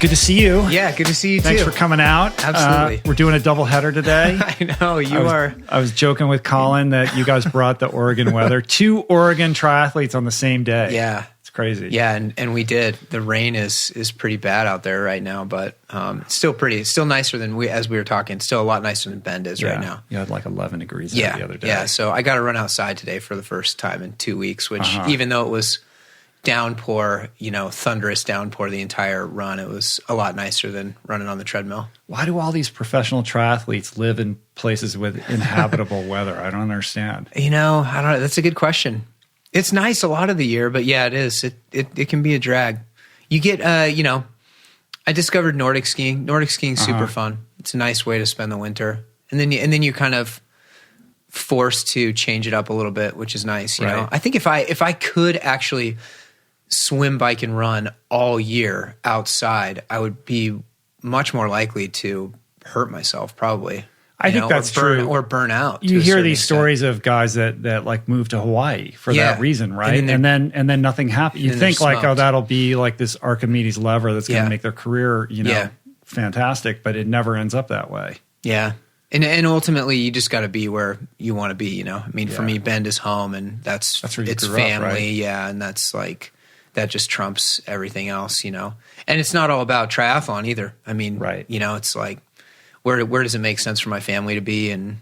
Good to see you. Yeah, good to see you too. Thanks for coming out. Absolutely. We're doing a double header today. I know, I was joking with Colin that you guys brought the Oregon weather. 2 Oregon triathletes on the same day. Yeah. It's crazy. Yeah, and we did. The rain is pretty bad out there right now, but it's still nicer than as we were talking. It's still a lot nicer than Bend is right now. You had like 11 degrees the other day. Yeah, so I got to run outside today for the first time in 2 weeks, which even though it was downpour, thunderous downpour the entire run, it was a lot nicer than running on the treadmill. Why do all these professional triathletes live in places with inhabitable weather? I don't understand. I don't know. That's a good question. It's nice a lot of the year, but yeah, it is. It can be a drag. You get, I discovered Nordic skiing. Nordic skiing's super fun. It's a nice way to spend the winter. And then you kind of forced to change it up a little bit, which is nice. You know, I think if I could actually swim, bike, and run all year outside, I would be much more likely to hurt myself, probably. I think that's true. Or burn out. You hear these stories of guys that like move to Hawaii for that reason, right? And then nothing happens. You think like, oh, that'll be like this Archimedes lever that's going to make their career, fantastic, but it never ends up that way. Yeah. And ultimately, you just got to be where you want to be, I mean, for me, Bend is home, and that's where it's family, up, right? Yeah, and that's like, that just trumps everything else, And it's not all about triathlon either. I mean, it's like, where does it make sense for my family to be, and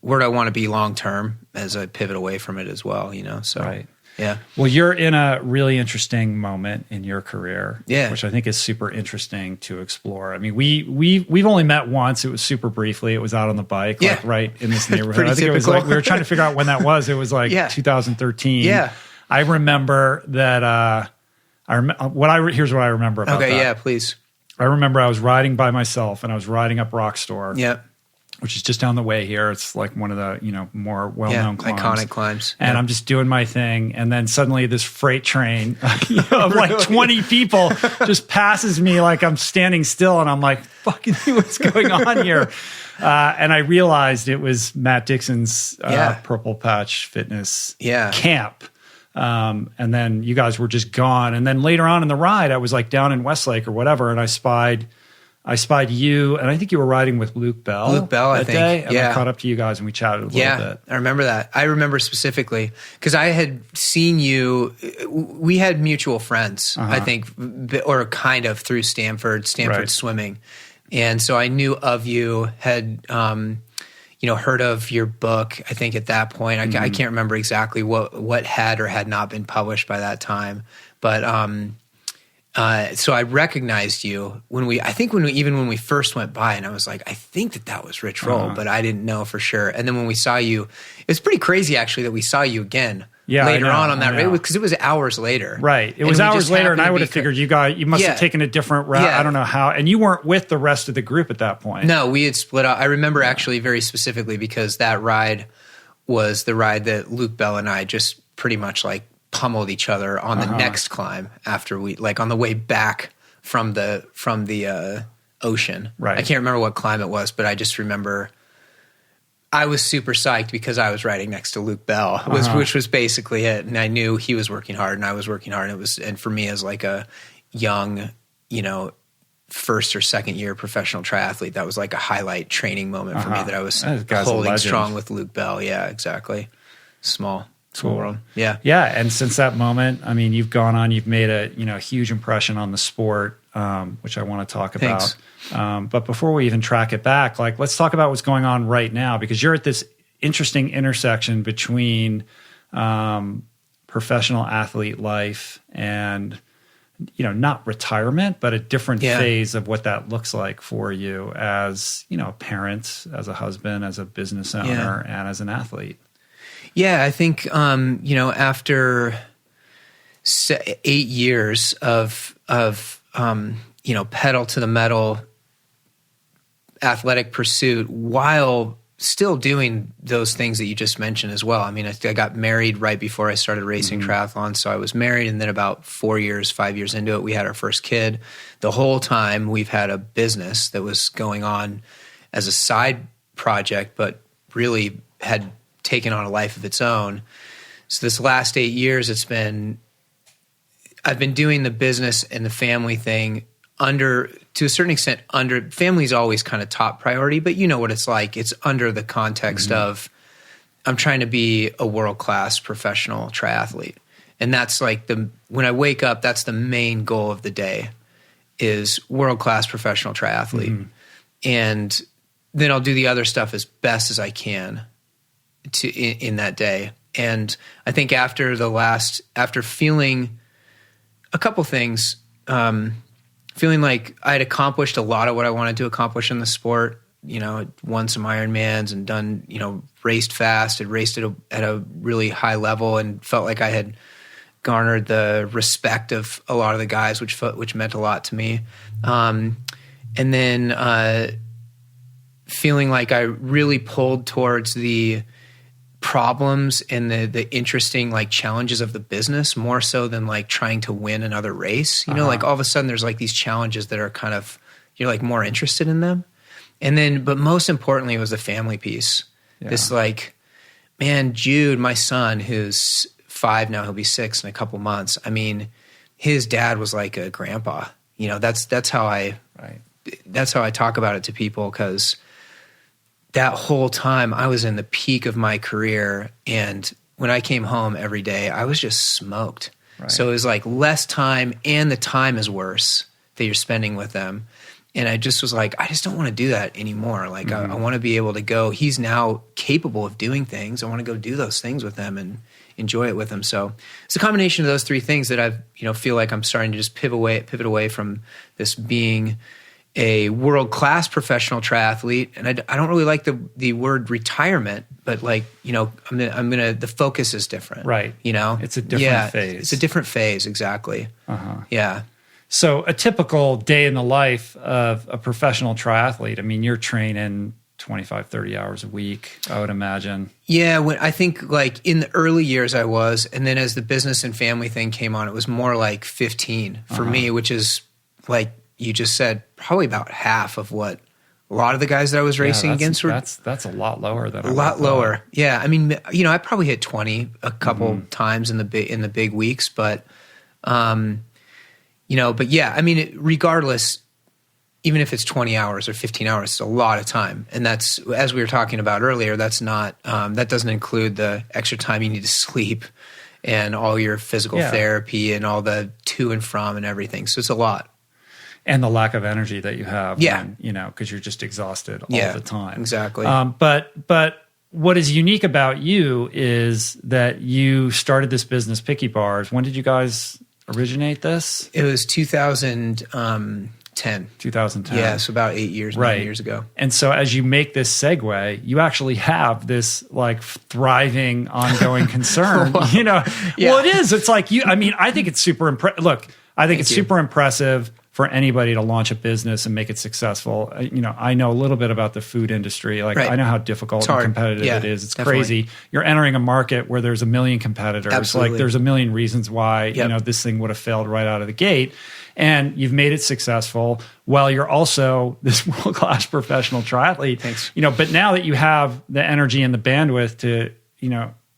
where do I want to be long term as I pivot away from it as well, So yeah. Well, you're in a really interesting moment in your career, yeah, which I think is super interesting to explore. I mean, we've only met once. It was super briefly. It was out on the bike, like right in this neighborhood. I think typical. It was like we were trying to figure out when that was. It was like 2013. Yeah. I remember that. Here's what I remember about that. Okay, yeah, please. I remember I was riding by myself, and I was riding up Rock Store. Yep. Which is just down the way here. It's like one of the more well-known climbs. Iconic climbs. And I'm just doing my thing, and then suddenly this freight train of like 20 people just passes me like I'm standing still, and I'm like, fucking what's going on here? And I realized it was Matt Dixon's Purple Patch Fitness camp. And then you guys were just gone. And then later on in the ride, I was like down in Westlake or whatever, and I spied you, and I think you were riding with Luke Bell. Luke Bell, I think. Day, and I caught up to you guys, and we chatted a little bit. I remember that. I remember specifically because I had seen you. We had mutual friends, I think, or kind of through Stanford swimming, and so I knew of you. Had heard of your book. I think at that point, I can't remember exactly what had or had not been published by that time, but. So I recognized you when we first went by, and I was like, I think that was Rich Roll, but I didn't know for sure. And then when we saw you, it's pretty crazy actually that we saw you again later on that race, because it was hours later. Right. It was hours later, and I would have figured you must have taken a different route. I don't know how. And you weren't with the rest of the group at that point. No, we had split up. I remember actually very specifically because that ride was the ride that Luke Bell and I just pretty much like pummeled each other on the next climb after we on the way back from the ocean. Right. I can't remember what climb it was, but I just remember I was super psyched because I was riding next to Luke Bell, which was basically it. And I knew he was working hard and I was working hard. And for me as like a young, first or second year professional triathlete, that was like a highlight training moment for me that I was holding strong with Luke Bell. Yeah, exactly. Small world. Yeah. Yeah. And since that moment, I mean, you've gone on, you've made a huge impression on the sport, which I want to talk about. But before we even track it back, let's talk about what's going on right now, because you're at this interesting intersection between professional athlete life and, not retirement, but a different phase of what that looks like for you as, a parent, as a husband, as a business owner, and as an athlete. Yeah, I think, after 8 years of pedal to the metal athletic pursuit while still doing those things that you just mentioned as well. I mean, I got married right before I started racing triathlon. So I was married, and then about 5 years into it, we had our first kid. The whole time we've had a business that was going on as a side project, but really had taken on a life of its own. So this last 8 years, I've been doing the business and the family thing to a certain extent, family's always kind of top priority, but you know what it's like. It's under the context of, I'm trying to be a world-class professional triathlete. And that's like when I wake up, that's the main goal of the day, is world-class professional triathlete. And then I'll do the other stuff as best as I can in that day. And I think after feeling a couple things, feeling like I had accomplished a lot of what I wanted to accomplish in the sport, won some Ironmans and done, raced fast, had raced at a really high level and felt like I had garnered the respect of a lot of the guys, which meant a lot to me. And then feeling like I really pulled towards the problems and the interesting like challenges of the business more so than like trying to win another race. Like all of a sudden there's like these challenges that are kind of, you're like more interested in them. And then, but most importantly, it was the family piece. Yeah. This like, man, Jude, my son, who's 5 now, he'll be 6 in a couple months. I mean, his dad was like a grandpa. That's how I talk about it to people, because that whole time I was in the peak of my career, and when I came home every day, I was just smoked. Right. So it was like less time, and the time is worse that you're spending with them. And I just was like, I just don't want to do that anymore. Like I want to be able to go, he's now capable of doing things. I want to go do those things with him and enjoy it with him. So it's a combination of those three things that I've, feel like I'm starting to just pivot away from this being a world-class professional triathlete. And I don't really like the word retirement, but like, the focus is different. Right. It's a different phase. It's a different phase. Exactly. Yeah. So a typical day in the life of a professional triathlete, I mean, you're training 25, 30 hours a week, I would imagine. Yeah. I think like in the early years I was, and then as the business and family thing came on, it was more like 15 for me, which is like you just said, probably about half of what a lot of the guys that I was racing against were. That's a lot lower than a lot lower. Yeah. I mean, I probably hit 20 a couple times in the big weeks, but, but yeah, I mean, regardless, even if it's 20 hours or 15 hours, it's a lot of time. And that's, as we were talking about earlier, that's not, that doesn't include the extra time you need to sleep and all your physical therapy and all the to and from and everything. So it's a lot. And the lack of energy that you have. Yeah. When, because you're just exhausted all the time. Exactly. But what is unique about you is that you started this business, Picky Bars. When did you guys originate this? It was 2010. 2010. Yeah, so about 8 years, 9 years ago. And so as you make this segue, you actually have this like thriving, ongoing concern. Well, it is. It's like I think it's super impressive. Look, I think it's super impressive for anybody to launch a business and make it successful. I know a little bit about the food industry. Like I know how difficult and competitive it is. It's crazy. You're entering a market where there's a million competitors. Absolutely. Like there's a million reasons why, this thing would have failed right out of the gate. And you've made it successful while you're also this world-class professional triathlete. Thanks. But now that you have the energy and the bandwidth to,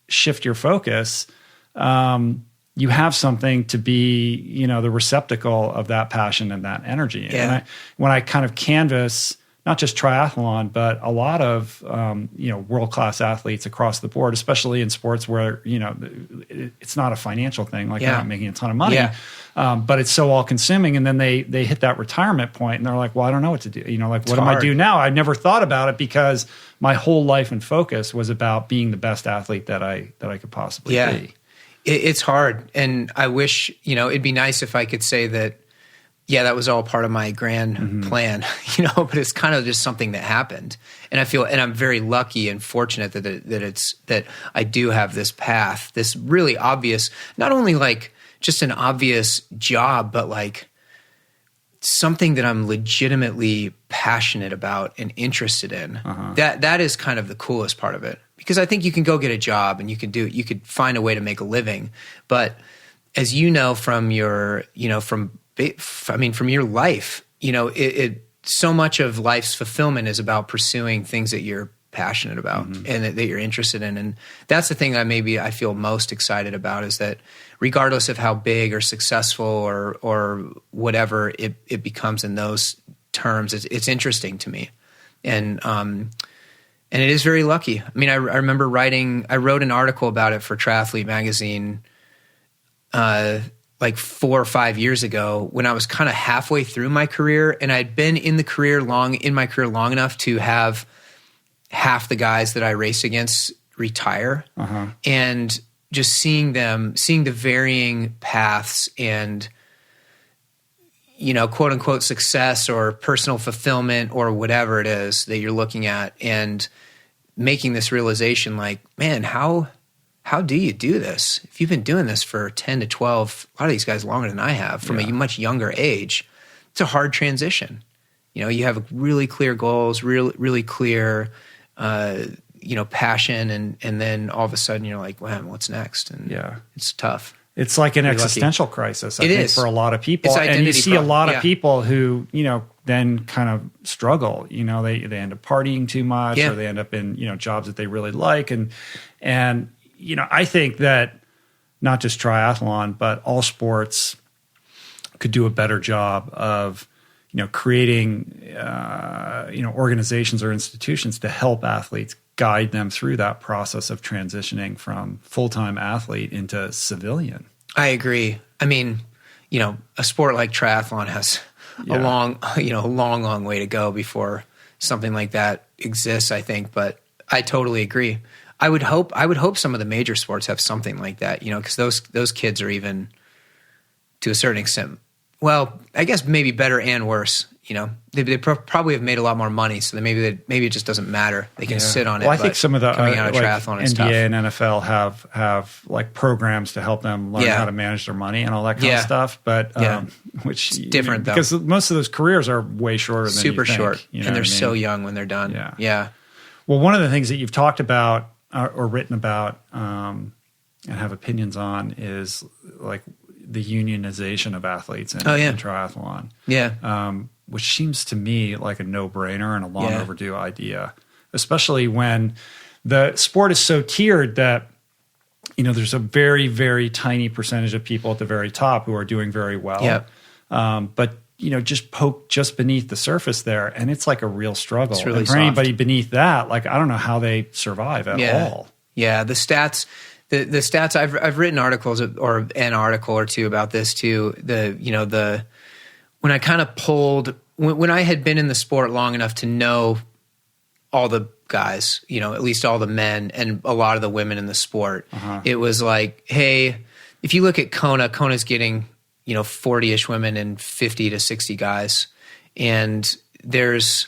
shift your focus, you have something to be, the receptacle of that passion and that energy. Yeah. And when I kind of canvas not just triathlon, but a lot of world-class athletes across the board, especially in sports where it's not a financial thing, like they're not making a ton of money, but it's so all-consuming. And then they hit that retirement point, and they're like, "Well, I don't know what to do. What do I do now?" I never thought about it because my whole life and focus was about being the best athlete that I could possibly be. It's hard, and I wish it'd be nice if I could say that. Yeah, that was all part of my grand plan, but it's kind of just something that happened. And I'm very lucky and fortunate that I do have this path, this really obvious, not only like just an obvious job, but like something that I'm legitimately passionate about and interested in. That is kind of the coolest part of it, because I think you can go get a job and you could find a way to make a living. But as you know, from your life, so much of life's fulfillment is about pursuing things that you're passionate about and that you're interested in. And that's the thing that maybe I feel most excited about, is that regardless of how big or successful or whatever it becomes in those terms, it's interesting to me. And it is very lucky. I mean, I remember I wrote an article about it for Triathlete magazine like 4 or 5 years ago, when I was kind of halfway through my career, and I'd been in my career long enough to have half the guys that I race against retire, and just seeing the varying paths and, you know, quote unquote success or personal fulfillment or whatever it is that you're looking at, and making this realization, like, man, how do you do this? If you've been doing this for 10 to 12, a lot of these guys longer than I have, from a much younger age, it's a hard transition. You know, you have really clear goals, really clear, you know, passion, and then all of a sudden you're like, wow, what's next? And it's tough. It's like an existential crisis, I think, for a lot of people. It's and you see a lot of people who, you know, then kind of struggle. You know, they end up partying too much, or they end up in, you know, jobs that they really like. And you know, I think that not just triathlon, but all sports could do a better job of, you know, creating, you know, organizations or institutions to help athletes, guide them through that process of transitioning from full-time athlete into civilian. I agree. I mean, you know, a sport like triathlon has a long way to go before something like that exists, I think, but I totally agree. I would hope some of the major sports have something like that, you know, because those kids are, even to a certain extent, well, I guess maybe better and worse. You know, they probably have made a lot more money, so maybe it just doesn't matter. They can sit on it. Well, I think some of the coming out of triathlon like is tough. NBA and NFL have like programs to help them learn how to manage their money and all that kind of stuff. But which it's different, though, because most of those careers are way shorter than super you think, short, you know, and they're so young when they're done. Yeah. Well, one of the things that you've talked about or written about and have opinions on is like the unionization of athletes in triathlon. Which seems to me like a no-brainer and a long overdue idea, especially when the sport is so tiered that, you know, there's a very, very tiny percentage of people at the very top who are doing very well. But, you know, just poke just beneath the surface there, and it's like a real struggle. It's really and for anybody beneath that, like, I don't know how they survive at all. Yeah, the stats. The stats, I've written articles or an article or two about this too. When I kind of pulled, when I had been in the sport long enough to know all the guys, you know, at least all the men and a lot of the women in the sport, it was like, hey, if you look at Kona's getting, you know, 40-ish women and 50 to 60 guys. And there's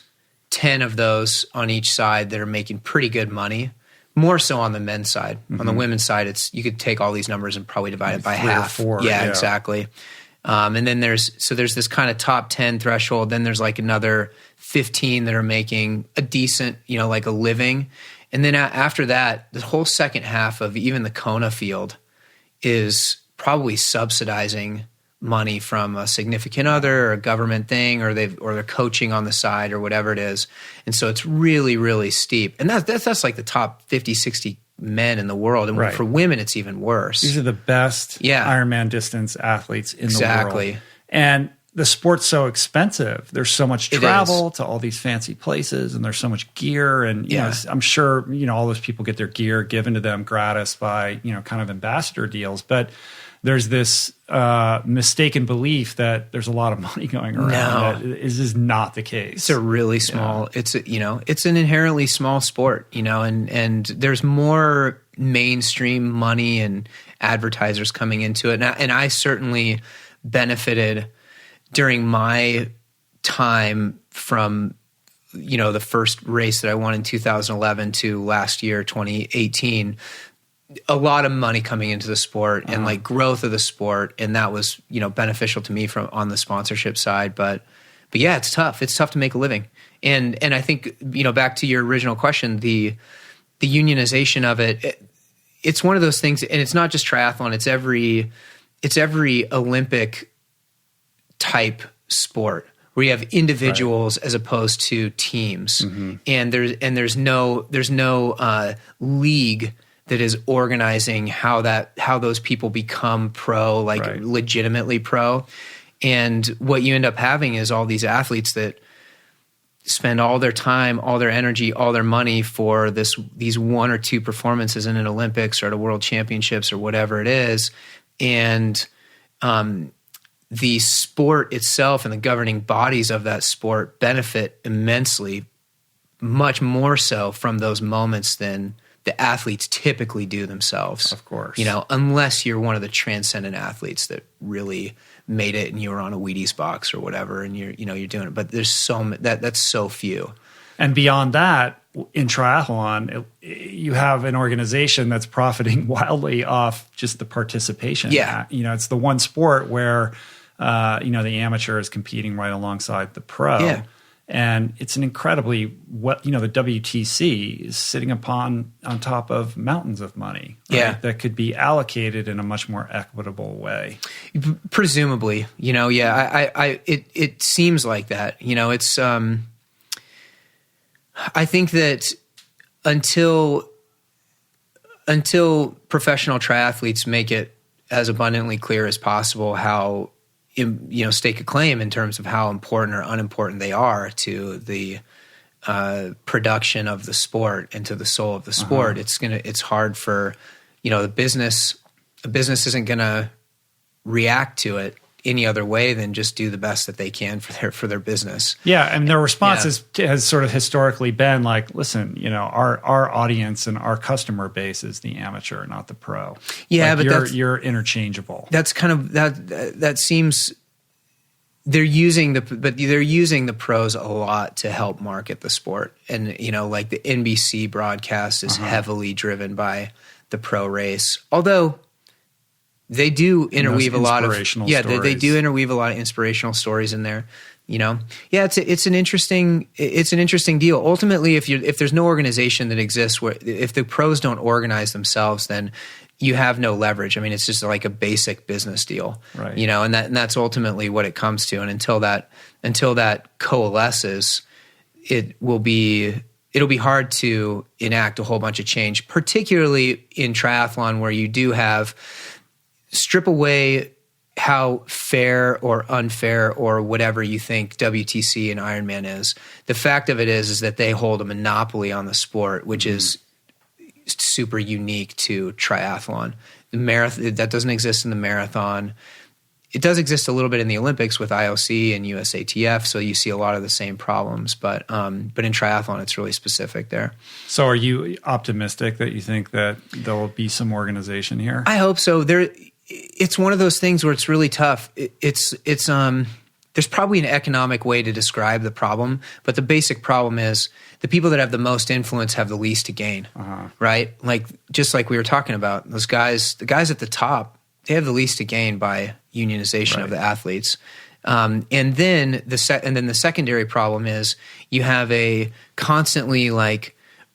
10 of those on each side that are making pretty good money. More so on the men's side. On the women's side, you could take all these numbers and probably divide it by half. 3 or 4. Yeah, exactly. And then there's this kind of top 10 threshold. Then there's like another 15 that are making a decent, you know, like a living. And then after that, the whole second half of even the Kona field is probably subsidizing money from a significant other or a government thing, or they're coaching on the side or whatever it is. And so it's really, really steep. And that's like the top 50, 60 men in the world. And for women, it's even worse. These are the best Ironman distance athletes in the world. And the sport's so expensive. There's so much travel to all these fancy places, and there's so much gear. And you know, I'm sure, you know, all those people get their gear given to them gratis by, you know, kind of ambassador deals. But there's this mistaken belief that there's a lot of money going around. That is not the case. It's a really small. It's an inherently small sport. You know, and there's more mainstream money and advertisers coming into it. And I certainly benefited during my time from, you know, the first race that I won in 2011 to last year, 2018. A lot of money coming into the sport and like growth of the sport, and that was, you know, beneficial to me from on the sponsorship side. But yeah, it's tough. It's tough to make a living. And I think, you know, back to your original question, the unionization of it's one of those things, and it's not just triathlon. It's every Olympic type sport where you have individuals as opposed to teams, and there's no league that is organizing how those people become pro, legitimately pro. And what you end up having is all these athletes that spend all their time, all their energy, all their money for these one or two performances in an Olympics or at a World Championships or whatever it is. And the sport itself and the governing bodies of that sport benefit immensely, much more so from those moments than the athletes typically do themselves. Of course. Unless you're one of the transcendent athletes that really made it and you were on a Wheaties box or whatever and you're doing it. But there's that's so few. And beyond that, in triathlon, you have an organization that's profiting wildly off just the participation. Yeah. It's the one sport where, the amateur is competing right alongside the pro. Yeah. And it's an incredibly the WTC is sitting on top of mountains of money, right, that could be allocated in a much more equitable way. Presumably, it seems like that. It's I think that until professional triathletes make it as abundantly clear as possible how stake a claim in terms of how important or unimportant they are to the production of the sport and to the soul of the sport, it's hard for the business isn't gonna react to it any other way than just do the best that they can for their business. Yeah, and their response has sort of historically been like, listen, our audience and our customer base is the amateur, not the pro. Yeah, but you're interchangeable. That's kind of that seems they're using the pros a lot to help market the sport. And like the NBC broadcast is heavily driven by the pro race. Although they do interweave a lot of they do interweave a lot of inspirational stories in there. It's an interesting deal. Ultimately, if there's no organization that exists where if the pros don't organize themselves, then you have no leverage. I mean, it's just like a basic business deal, right? And that's ultimately what it comes to. And until that coalesces, it'll be hard to enact a whole bunch of change, particularly in triathlon where you do have strip away how fair or unfair or whatever you think WTC and Ironman is. The fact of it is that they hold a monopoly on the sport, which is super unique to triathlon. The marathon that doesn't exist in the marathon. It does exist a little bit in the Olympics with IOC and USATF, so you see a lot of the same problems. But in triathlon, it's really specific there. So, are you optimistic that you think that there will be some organization here? I hope so. It's one of those things where it's really tough. There's probably an economic way to describe the problem, but the basic problem is the people that have the most influence have the least to gain, right? Just like we were talking about, the guys at the top, they have the least to gain by unionization of the athletes. And then the secondary problem is you have a constantly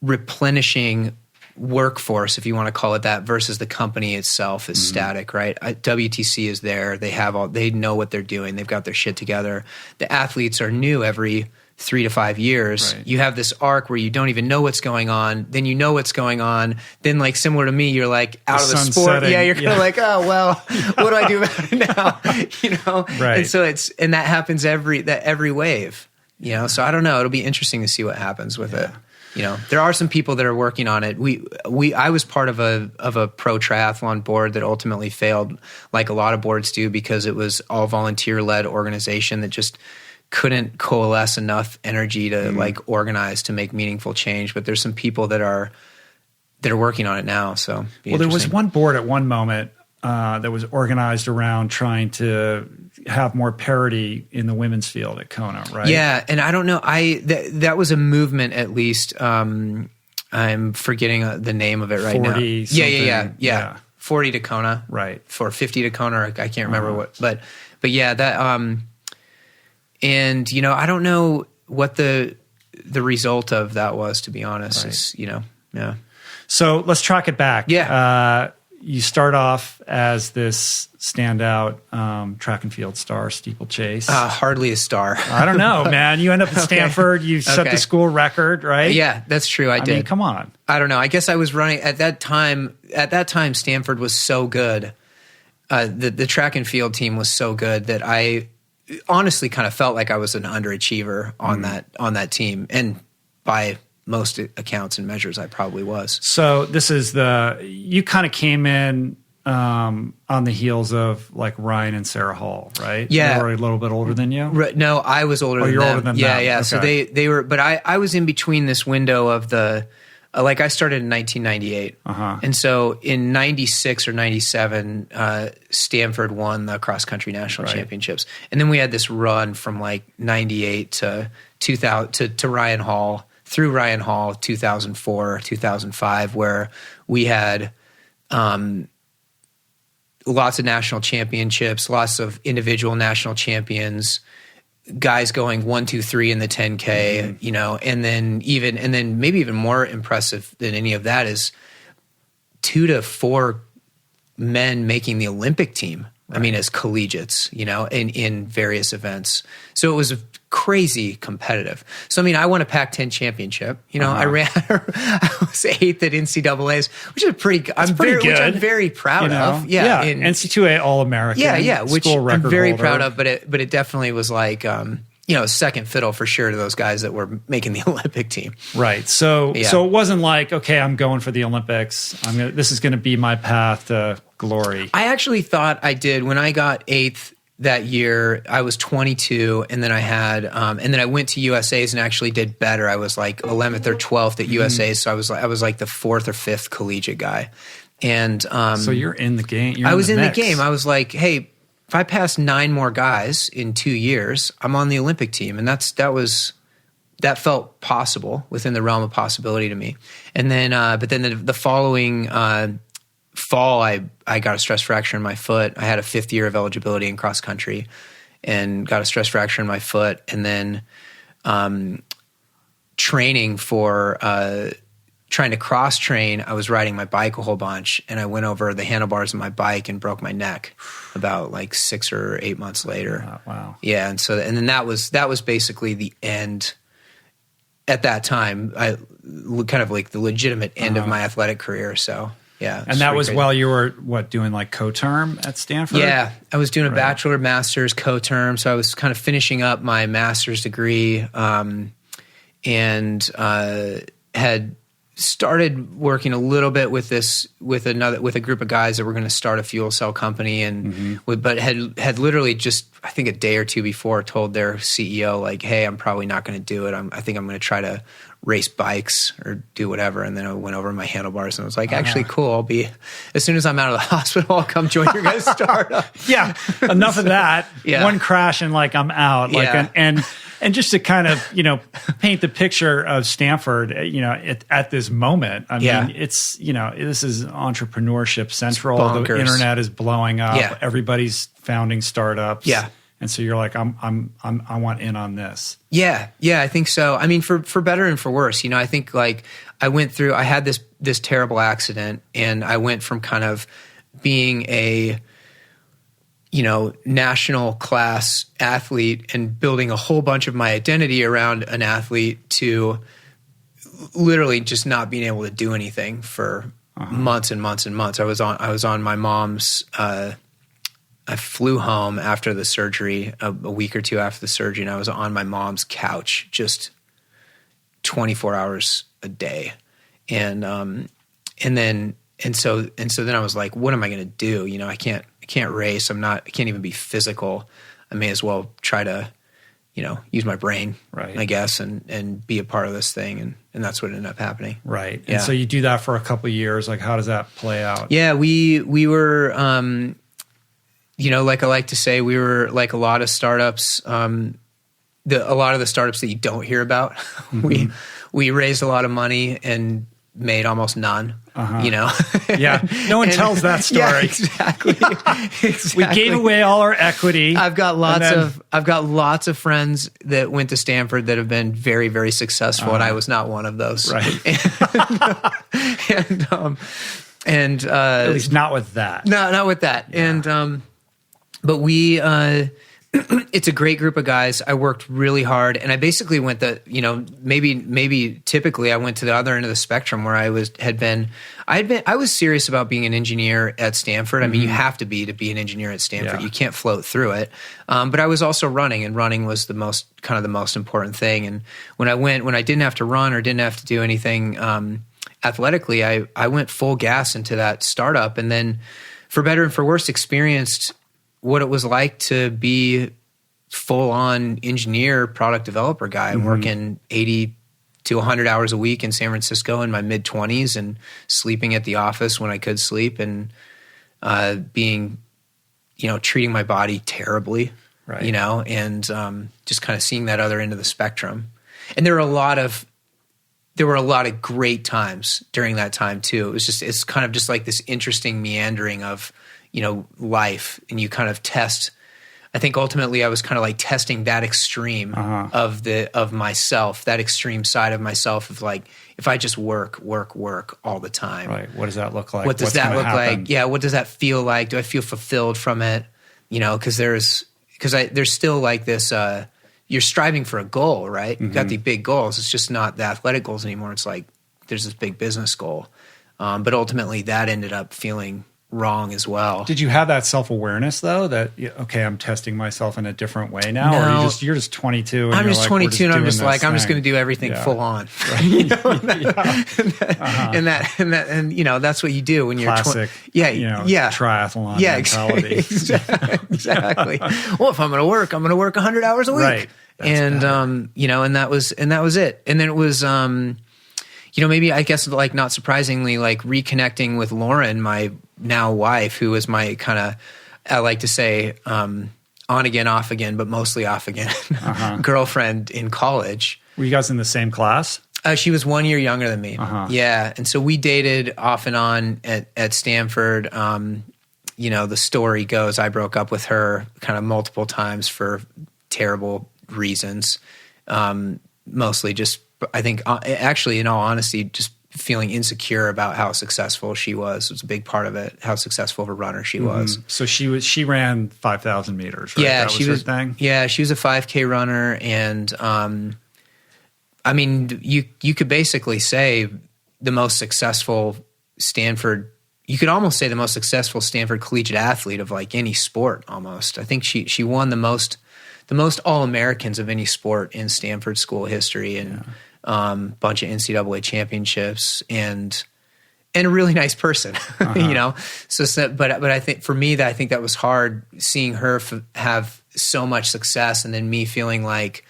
replenishing workforce, if you want to call it that, versus the company itself is static, right? WTC is there. They know what they're doing. They've got their shit together. The athletes are new every 3 to 5 years. Right. You have this arc where you don't even know what's going on. Then you know what's going on. Then similar to me, you're out of the sport. Setting. Yeah, you're kind of oh, well, what do I do about it now? Right. And so and that happens every wave, so I don't know. It'll be interesting to see what happens with it. There are some people that are working on it. I was part of a pro triathlon board that ultimately failed, like a lot of boards do, because it was all volunteer-led organization that just couldn't coalesce enough energy to organize to make meaningful change. But there's some people that are working on it now. So there was one board at one moment that was organized around trying to have more parity in the women's field at Kona, right? Yeah, and I don't know. That was a movement, at least. I'm forgetting the name of it right now. 40 Yeah. 40 to Kona, right? For 50 to Kona, I can't remember what, but yeah, that. And I don't know what the result of that was, to be honest. Right. Yeah. So let's track it back. Yeah. you start off as this standout track and field star, steeplechase. Hardly a star. I don't know, man. You end up at Stanford. You set the school record, right? Yeah, that's true. I did. mean, come on. I don't know. I guess I was running at that time. At that time, Stanford was so good. The track and field team was so good that I honestly kind of felt like I was an underachiever on that team, and by most accounts and measures, I probably was. So this is you kind of came in on the heels of like Ryan and Sarah Hall, right? Yeah. They were a little bit older than you? No, I was older than you're them. older than yeah, them. yeah. Okay. So they were, but I was in between this window of like I started in 1998. And so in 96 or 97, Stanford won the cross country national championships. And then we had this run from like 98 to 2000 to Ryan Hall, through Ryan Hall, 2004, 2005, where we had lots of national championships, lots of individual national champions, guys going 1, 2, 3 in the 10K, you know, and then maybe even more impressive than any of that is 2 to 4 men making the Olympic team. Right. I mean, as collegiates, you know, in various events. So it was crazy competitive. So, I mean, I won a Pac-10 championship. You know, I was 8th at NCAA's, which is pretty good. Which I'm very proud of. Yeah. NC2A All-American. Yeah. Which I'm very holder. proud of, but it definitely was like, you know, second fiddle for sure to those guys that were making the Olympic team. Right. So it wasn't like, okay, I'm going for the Olympics. This is going to be my path to glory. I actually thought I did when I got 8th that year. I was 22, and then I had, and then I went to USA's and actually did better. I was like 11th or 12th at USA's, so I was like the 4th or 5th collegiate guy. And so you're in the game. I was in the game. I was like, hey, if I pass 9 more guys in 2 years, I'm on the Olympic team, and that felt possible, within the realm of possibility to me. And then, but then the following fall, I got a stress fracture in my foot. I had a 5th year of eligibility in cross country, and got a stress fracture in my foot. And then training for trying to cross train, I was riding my bike a whole bunch, and I went over the handlebars of my bike and broke my neck about like 6 or 8 months later. Oh, wow. Yeah, and then that was basically the end. At that time, I kind of like the legitimate end of my athletic career. So yeah, and that was crazy. While you were doing like co-term at Stanford? Yeah, I was doing a bachelor, master's, co-term. So I was kind of finishing up my master's degree, and had started working a little bit with a group of guys that were going to start a fuel cell company, and but had literally just, I think, a day or two before told their CEO like, hey, I'm probably not going to do it. I think I'm going to try to race bikes or do whatever. And then I went over my handlebars and I was like, actually, cool. I'll be, as soon as I'm out of the hospital, I'll come join your guys' startup. Yeah. Enough of that. Yeah. One crash and like I'm out. Like, and just to kind of, you know, paint the picture of Stanford, you know, at this moment, I mean, it's, you know, this is entrepreneurship central. The internet is blowing up. Yeah. Everybody's founding startups. Yeah. And so you're like, I want in on this. Yeah. Yeah, I think so. I mean, for better and for worse, you know, I think like I had this terrible accident, and I went from kind of being a, you know, national class athlete and building a whole bunch of my identity around an athlete to literally just not being able to do anything for months and months and months. I was on my mom's, I flew home after the surgery, a week or two after the surgery, and I was on my mom's couch just 24 hours a day. And so then I was like, what am I going to do? You know, I can't race. I can't even be physical. I may as well try to, you know, use my brain, I guess, and be a part of this thing. And that's what ended up happening. Right. Yeah. And so you do that for a couple of years. Like, how does that play out? Yeah, we were, you know, like I like to say, we were like a lot of startups, a lot of the startups that you don't hear about. We raised a lot of money and made almost none. You know, yeah, no one tells that story. Yeah, exactly. We gave away all our equity. I've got lots of friends that went to Stanford that have been very, very successful, and I was not one of those. Right. And at least not with that. No, not with that. Yeah. And but we it's a great group of guys. I worked really hard, and I basically went maybe typically I went to the other end of the spectrum where I was serious about being an engineer at Stanford. I mean, you have to be an engineer at Stanford. Yeah. You can't float through it. But I was also running, and running was the most important thing. And when I didn't have to run or didn't have to do anything athletically, I went full gas into that startup, and then for better and for worse, experienced what it was like to be full-on engineer, product developer guy, working 80 to 100 hours a week in San Francisco in my mid-20s and sleeping at the office when I could sleep, and being, treating my body terribly, right. And just kind of seeing that other end of the spectrum. And there were a lot of great times during that time too. It's kind of just like this interesting meandering of, life, and you kind of test. I think ultimately I was kind of like testing that extreme of myself, that extreme side of myself of like, if I just work all the time. Right. What does that look like? What does that look like? Yeah. What does that feel like? Do I feel fulfilled from it? Cause there's still like this, you're striving for a goal, right? You've got these big goals. It's just not the athletic goals anymore. It's like, there's this big business goal. But ultimately that ended up feeling wrong as well. Did you have that self-awareness though, that okay, I'm testing myself in a different way now? No. Or you're just 22 and I'm just 22 and I'm just like, I'm just going to do everything full on. Right. And that's what you do when you're classic, triathlon mentality. Exactly. Well, if I'm going to work, I'm going to work 100 hours a week. Right. And and that was it. And then it was maybe I guess like not surprisingly, like reconnecting with Lauren, my now wife, who was my kind of, I like to say, on again, off again, but mostly off again, girlfriend in college. Were you guys in the same class? She was 1 year younger than me. Yeah. And so we dated off and on at Stanford. The story goes, I broke up with her kind of multiple times for terrible reasons. Mostly just, I think, actually, in all honesty, just feeling insecure about how successful she was. It was a big part of it, how successful of a runner she was. So she ran 5,000 meters, right? Yeah, she was her thing? Yeah, she was a 5K runner. And I mean, you could basically say the most successful Stanford, you could almost say the most successful Stanford collegiate athlete of like any sport almost. I think she won the most All-Americans of any sport in Stanford school history, and bunch of NCAA championships, and a really nice person, So, but I think for me, I think that was hard, seeing her have so much success, and then me feeling like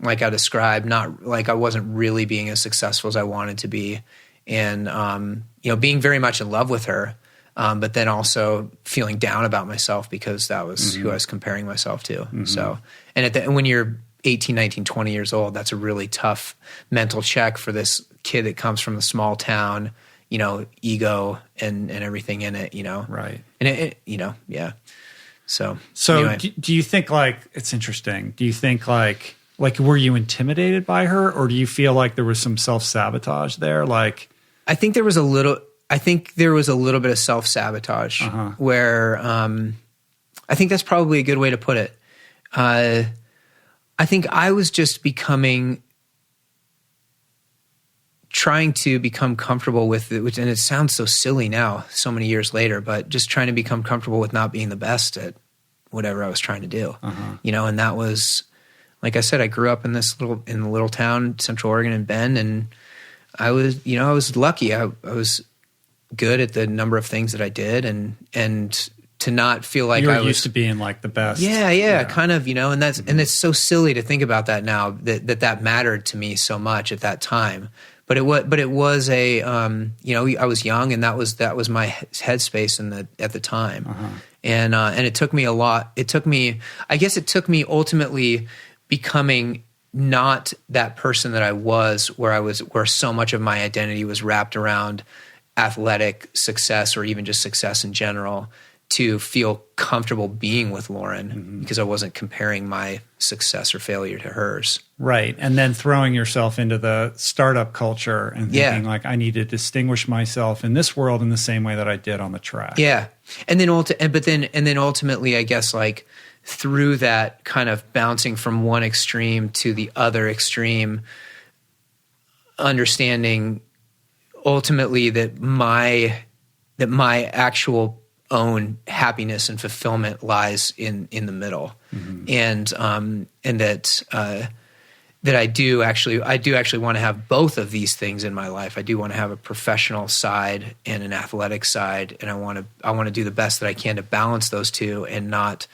I described, not like I wasn't really being as successful as I wanted to be, and being very much in love with her. But then also feeling down about myself because that was who I was comparing myself to. So, and when you're 18, 19, 20 years old, that's a really tough mental check for this kid that comes from a small town, ego and everything in it, Right. And yeah. So anyway. Do you think like, it's interesting. Do you think like were you intimidated by her, or do you feel like there was some self-sabotage there? Like, I think there was a little bit of self-sabotage where I think that's probably a good way to put it. I think I was just trying to become comfortable with it, and it sounds so silly now, so many years later, but just trying to become comfortable with not being the best at whatever I was trying to do. And that was, like I said, I grew up in the little town, Central Oregon in Bend, and I was lucky. I was good at the number of things that I did, and to not feel like I was used to being like the best. Yeah, kind of, and that's, and it's so silly to think about that now, that mattered to me so much at that time. But it was I was young, and that was my headspace at the time. And it took me a lot. I guess it took me ultimately becoming not that person that I was, where so much of my identity was wrapped around athletic success, or even just success in general, to feel comfortable being with Lauren because I wasn't comparing my success or failure to hers. Right. And then throwing yourself into the startup culture and thinking like, I need to distinguish myself in this world in the same way that I did on the track. Yeah. And then ultimately, I guess, like through that kind of bouncing from one extreme to the other extreme, understanding ultimately that my actual own happiness and fulfillment lies in the middle, and that I do actually want to have both of these things in my life. I do want to have a professional side and an athletic side, and I want to do the best that I can to balance those two and not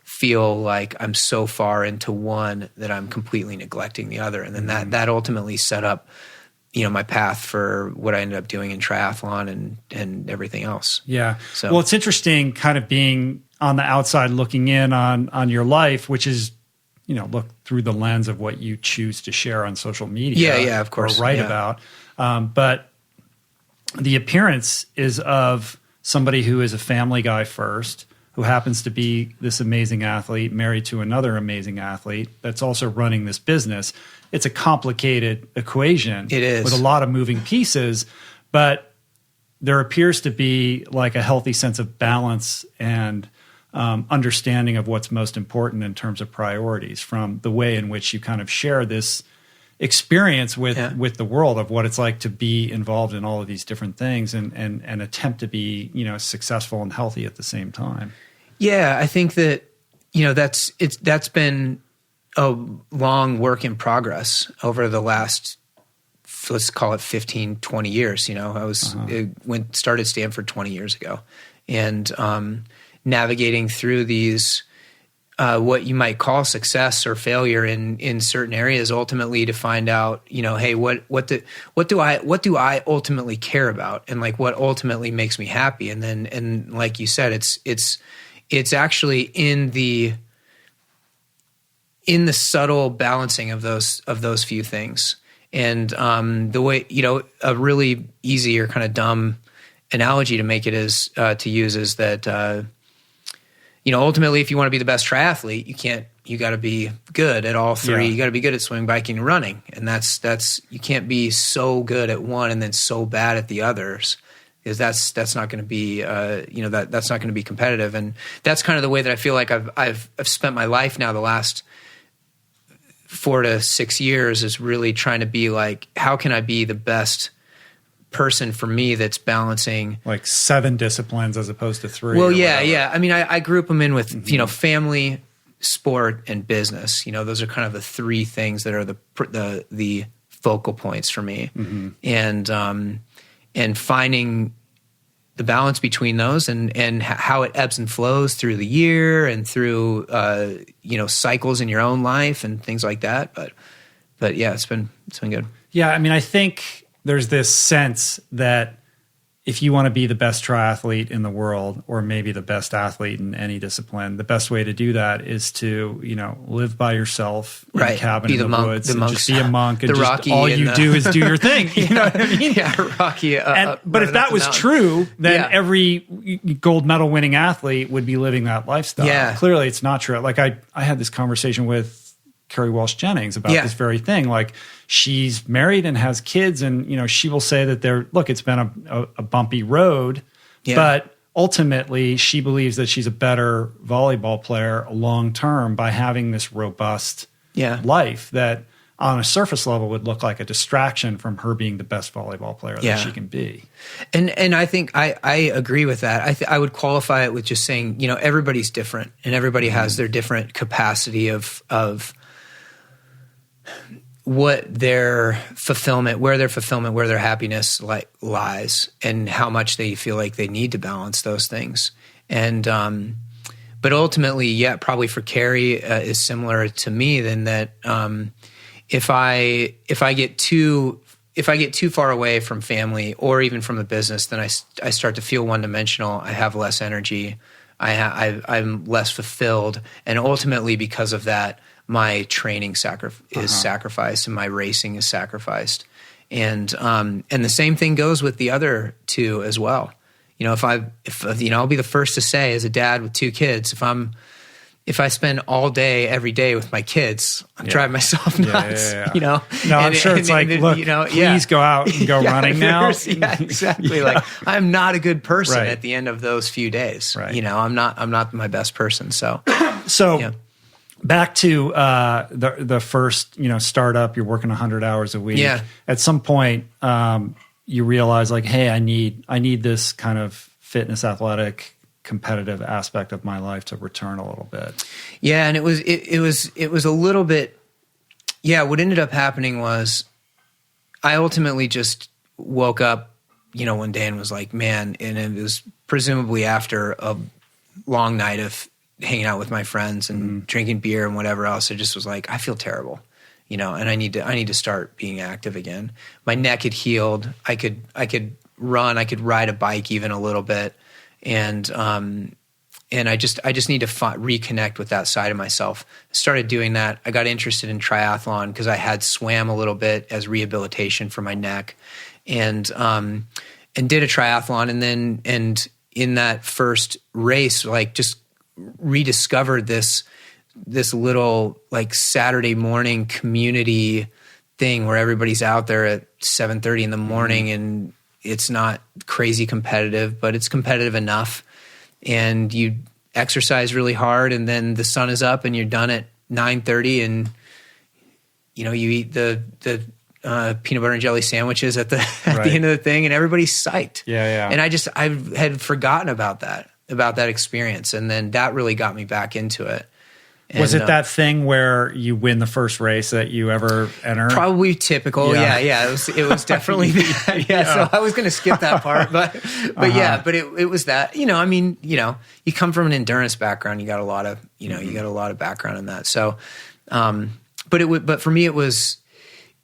feel like I'm so far into one that I'm completely neglecting the other. And then that ultimately set up, my path for what I ended up doing in triathlon and everything else. Yeah. So, well, it's interesting kind of being on the outside looking in on your life, which is, look through the lens of what you choose to share on social media. Yeah, of course. Or write about. But the appearance is of somebody who is a family guy first, who happens to be this amazing athlete, married to another amazing athlete that's also running this business. It's a complicated equation. It is. With a lot of moving pieces, but there appears to be like a healthy sense of balance and understanding of what's most important in terms of priorities from the way in which you kind of share this experience with the world of what it's like to be involved in all of these different things and attempt to be, successful and healthy at the same time. Yeah, I think that, that's been a long work in progress over the last, let's call it 15, 20 years. I started Stanford 20 years ago, and navigating through these, what you might call success or failure in certain areas, ultimately to find out, hey, what do I ultimately care about, and like what ultimately makes me happy, and like you said, it's actually in the subtle balancing of those few things. And the way, a really easy or kind of dumb analogy to make it is to use is that ultimately, if you want to be the best triathlete, you got to be good at all three. Yeah. You got to be good at swimming, biking, and running. And that's you can't be so good at one and then so bad at the others, because that's not going to be that's not going to be competitive. And that's kind of the way that I feel like I've spent my life now the last 4 to 6 years, is really trying to be like, how can I be the best person for me that's balancing like 7 disciplines as opposed to 3. Well, yeah. I mean, I group them in with, family, sport, and business. Those are kind of the 3 things that are the focal points for me. And finding the balance between those and how it ebbs and flows through the year and through, cycles in your own life and things like that. But yeah, it's been good. Yeah. I mean, I think there's this sense that if you want to be the best triathlete in the world, or maybe the best athlete in any discipline, the best way to do that is to, live by yourself in a cabin in the woods, and just be a monk, and just all you do is do your thing. You know what I mean? Yeah, Rocky. But if that was true, then every gold medal winning athlete would be living that lifestyle. Yeah. Clearly it's not true. Like I had this conversation with Carrie Walsh Jennings about this very thing. Like, she's married and has kids, and she will say that it's been a bumpy road, but ultimately she believes that she's a better volleyball player long term by having this robust life that on a surface level would look like a distraction from her being the best volleyball player that she can be. And I think I agree with that. I would qualify it with just saying, everybody's different, and everybody has their different capacity of what their fulfillment, where their happiness lies, and how much they feel like they need to balance those things. And but ultimately, probably for Carrie is similar to me, than that. If I get too far away from family or even from the business, then I start to feel one-dimensional. I have less energy. I'm less fulfilled, and ultimately, because of that, my training is sacrificed, and my racing is sacrificed. And the same thing goes with the other 2 as well. I'll be the first to say, as a dad with 2 kids, if I spend all day, every day with my kids, I'm driving myself nuts, No, I'm sure it's like, look, please go out and go running now. Yeah, exactly. Like, I'm not a good person at the end of those few days. Right. I'm not my best person. So, back to the first, startup, you're working 100 hours a week. Yeah. At some point, you realize like, hey, I need this kind of fitness, athletic, competitive aspect of my life to return a little bit. Yeah. And it was a little bit, what ended up happening was I ultimately just woke up, one day and was like, man, and it was presumably after a long night of hanging out with my friends and drinking beer and whatever else. I just was like, I feel terrible, and I need to start being active again. My neck had healed. I could run, I could ride a bike even a little bit. And I just need to reconnect with that side of myself. I started doing that. I got interested in triathlon because I had swam a little bit as rehabilitation for my neck, and did a triathlon. And in that first race, like, just rediscovered this little like Saturday morning community thing where everybody's out there at 7:30 in the morning, and it's not crazy competitive, but it's competitive enough. And you exercise really hard, and then the sun is up and you're done at 9:30, and you eat the peanut butter and jelly sandwiches at the end of the thing, and everybody's psyched. Yeah. And I had forgotten about that experience, and then that really got me back into it. And, was it that thing where you win the first race that you ever enter? Probably typical. Yeah. It was definitely that. Yeah. So I was going to skip that part, but it was that, you come from an endurance background, you got a lot of, you got a lot of background in that. So, but for me, it was,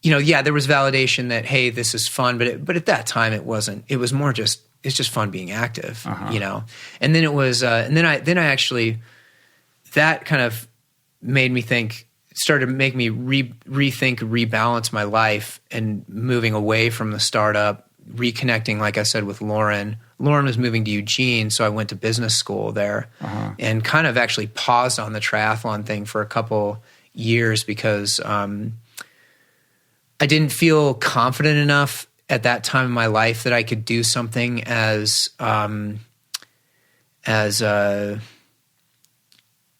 there was validation that, hey, this is fun, but at that time it wasn't. It was more just, it's just fun being active, And then it was, and then I actually, that kind of made me think, started to make me rebalance my life, and moving away from the startup, reconnecting, like I said, with Lauren. Lauren was moving to Eugene, so I went to business school there, and kind of actually paused on the triathlon thing for a couple years because I didn't feel confident enough at that time in my life that I could do something as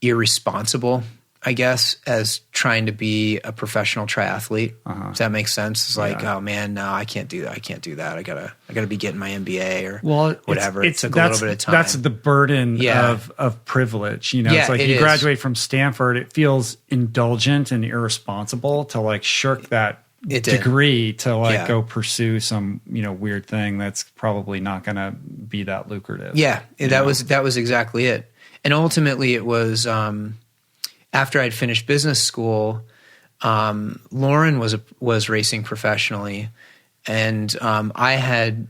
irresponsible, I guess, as trying to be a professional triathlete. Does that make sense? It's like, oh man, no, I can't do that. I can't do that. I gotta be getting my MBA or whatever. It took a little bit of time. That's the burden of privilege. It's like you graduate from Stanford. It feels indulgent and irresponsible to like shirk that degree to like go pursue some, weird thing that's probably not going to be that lucrative. Yeah. That was exactly it. And ultimately it was, after I'd finished business school, Lauren was racing professionally, and I had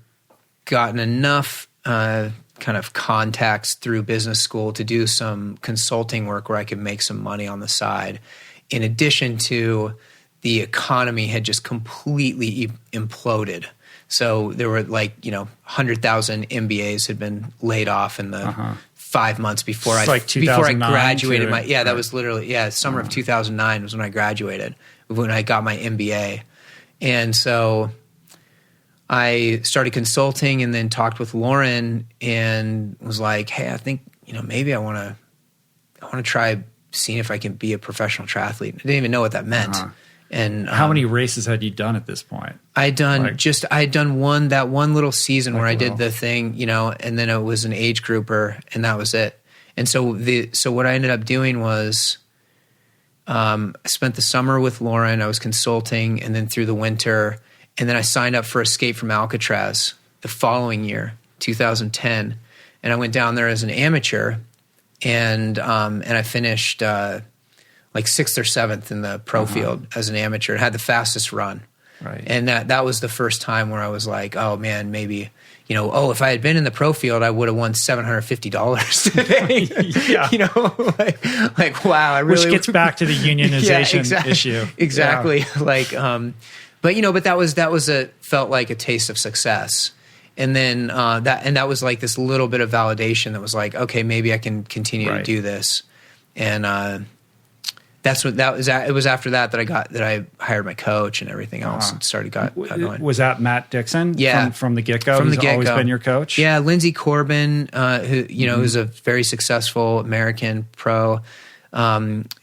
gotten enough kind of contacts through business school to do some consulting work where I could make some money on the side. In addition to, the economy had just completely imploded. So there were 100,000 MBAs had been laid off in the 5 months before I graduated. That was literally summer of 2009 was when I graduated, when I got my MBA. And so I started consulting, and then talked with Lauren and was like, hey, I think maybe I want to try seeing if I can be a professional triathlete. I didn't even know what that meant. And how many races had you done at this point? I had done one little season where I did the thing, and then it was an age grouper, and that was it. And so what I ended up doing was, I spent the summer with Lauren. I was consulting, and then through the winter, and then I signed up for Escape from Alcatraz the following year, 2010, and I went down there as an amateur, and I finished like 6th or 7th in the pro field as an amateur, and had the fastest run. Right. And that was the first time where I was like, oh man, maybe, if I had been in the pro field, I would have won $750 today. Like, wow, I really. Which gets back to the unionization issue. Exactly. Yeah. But that felt like a taste of success. And then that was like this little bit of validation that was like, okay, maybe I can continue to do this. And it was after that I hired my coach and everything else and got going. Was that Matt Dixon? Yeah. From the get-go? From the get-go. Always been your coach? Yeah. Lindsay Corbin, who, who's a very successful American pro.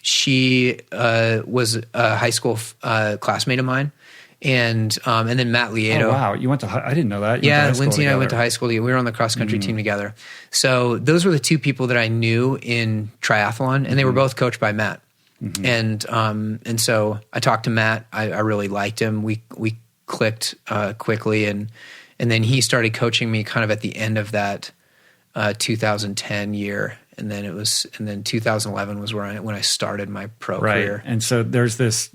She was a high school classmate of mine. And then Matt Lieto. Oh, wow. You went to I didn't know that. Lindsay and I went to high school together. We were on the cross-country team together. So those were the two people that I knew in triathlon, and they were both coached by Matt. And so I talked to Matt. I really liked him. We clicked quickly, and then he started coaching me kind of at the end of that 2010 year. And then 2011 was when I started my pro career. And so there's this,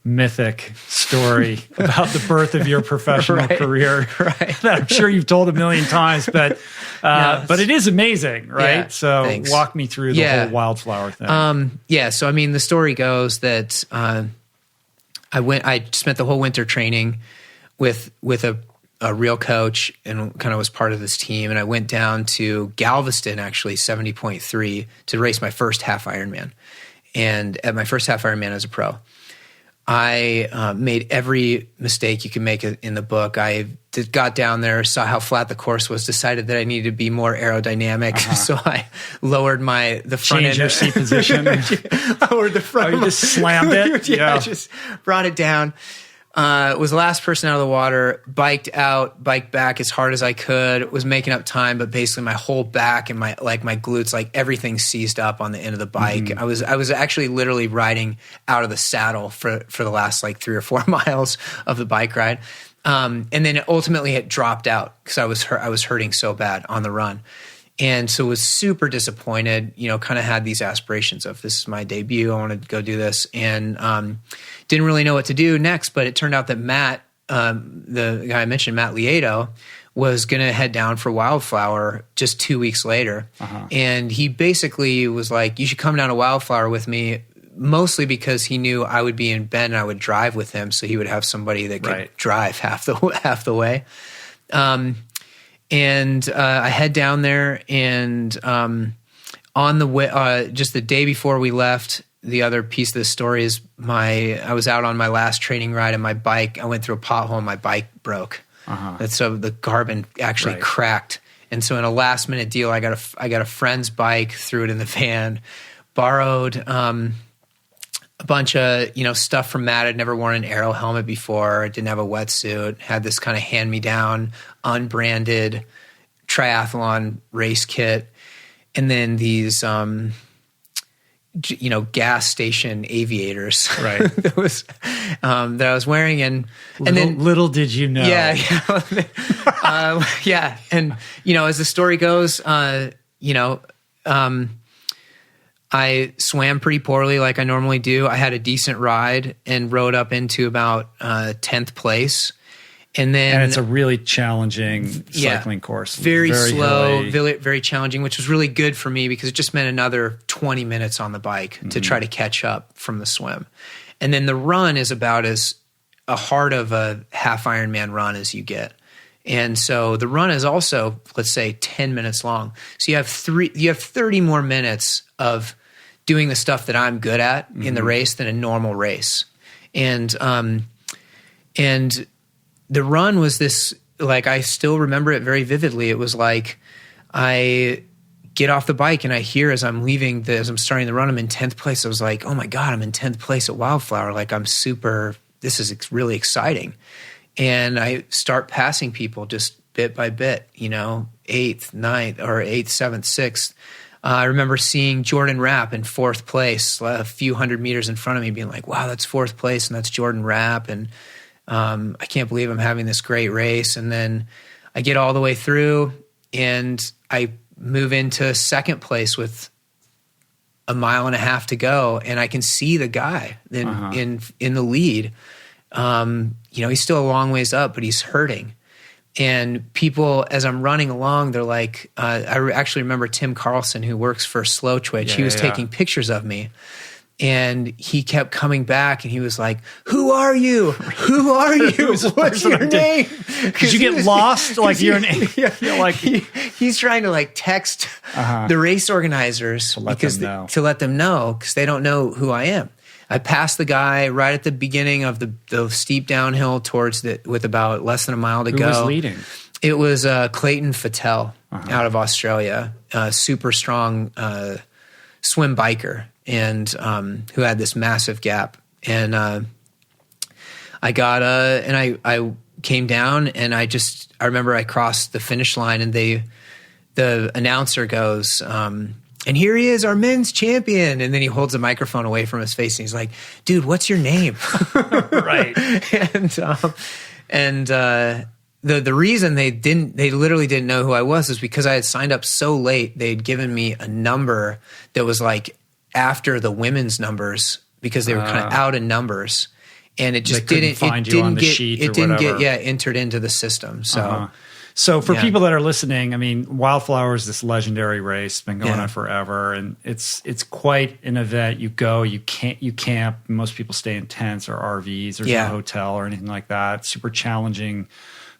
mythic story about the birth of your professional career that I'm sure you've told a million times, but it is amazing, right? Yeah, so thanks. Walk me through the whole Wildflower thing. So I mean, the story goes that I spent the whole winter training with a real coach and kind of was part of this team. And I went down to Galveston, actually 70.3 to race my first half Ironman. And at my first half Ironman as a pro, I made every mistake you can make in the book. I got down there, saw how flat the course was, decided that I needed to be more aerodynamic. So I lowered the front end. Change your seat position. Lowered the front. You just slammed it? I just brought it down. Was the last person out of the water, biked back as hard as I could, was making up time, but basically my whole back and my glutes, like everything seized up on the end of the bike. I was actually literally riding out of the saddle for the last like 3 or 4 miles of the bike ride. And then ultimately it dropped out because I was hurting so bad on the run. And so was super disappointed, kind of had these aspirations of this is my debut. I want to go do this. And didn't really know what to do next, but it turned out that Matt, the guy I mentioned, Matt Lieto, was going to head down for Wildflower just 2 weeks later. And he basically was like, you should come down to Wildflower with me, mostly because he knew I would be in Bend and I would drive with him. So he would have somebody that could drive half the way. And I head down there, and on the way, just the day before we left, the other piece of the story is I was out on my last training ride, and my bike, I went through a pothole and my bike broke. And so the carbon actually cracked. And so in a last minute deal, I got a friend's bike, threw it in the van, borrowed a bunch of stuff from Matt. I'd never worn an aero helmet before, didn't have a wetsuit, had this kind of hand-me-down, unbranded triathlon race kit, and then these gas station aviators that I was wearing, and then little did you know, and as the story goes, I swam pretty poorly like I normally do. I had a decent ride and rode up into about 10th place. And it's a really challenging cycling course. Very slow, very challenging, which was really good for me because it just meant another 20 minutes on the bike to try to catch up from the swim. And then the run is about as a hard of a half Ironman run as you get. And so the run is also, let's say, 10 minutes long. So you have 30 more minutes of doing the stuff that I'm good at in the race than a normal race. And the run was this, like, I still remember it very vividly. It was like I get off the bike and I hear as I'm starting the run, I'm in 10th place. I was like, oh my God, I'm in 10th place at Wildflower. Like, this is really exciting. And I start passing people just bit by bit, 8th, 9th, or 8th, 7th, 6th. I remember seeing Jordan Rapp in 4th place, a few hundred meters in front of me, being like, wow, that's 4th place, and that's Jordan Rapp. And I can't believe I'm having this great race. And then I get all the way through and I move into 2nd place with a mile and a half to go. And I can see the guy in the lead. He's still a long ways up, but he's hurting. And people, as I'm running along, they're like, I actually remember Tim Carlson, who works for Slow Twitch. He was taking pictures of me. And he kept coming back and he was like, who are you? Who are you? What's your name? Did you get lost? Like you're he's trying to like text the race organizers to let them know because they don't know who I am. I passed the guy right at the beginning of the steep downhill with about less than a mile to go. Who was leading? It was Clayton Fattel out of Australia, a super strong swim biker. And who had this massive gap, and I came down, and I remember I crossed the finish line, and the announcer goes, and here he is, our men's champion, and then he holds the microphone away from his face, and he's like, "Dude, what's your name?" Right, and the reason they literally didn't know who I was is because I had signed up so late. They'd given me a number that was like after the women's numbers because they were kind of out in numbers, and it just didn't get entered into the system. So, so for people that are listening, I mean, Wildflower is this legendary race, been going on forever, and it's quite an event. You go, you camp. Most people stay in tents or RVs. There's no hotel or anything like that. Super challenging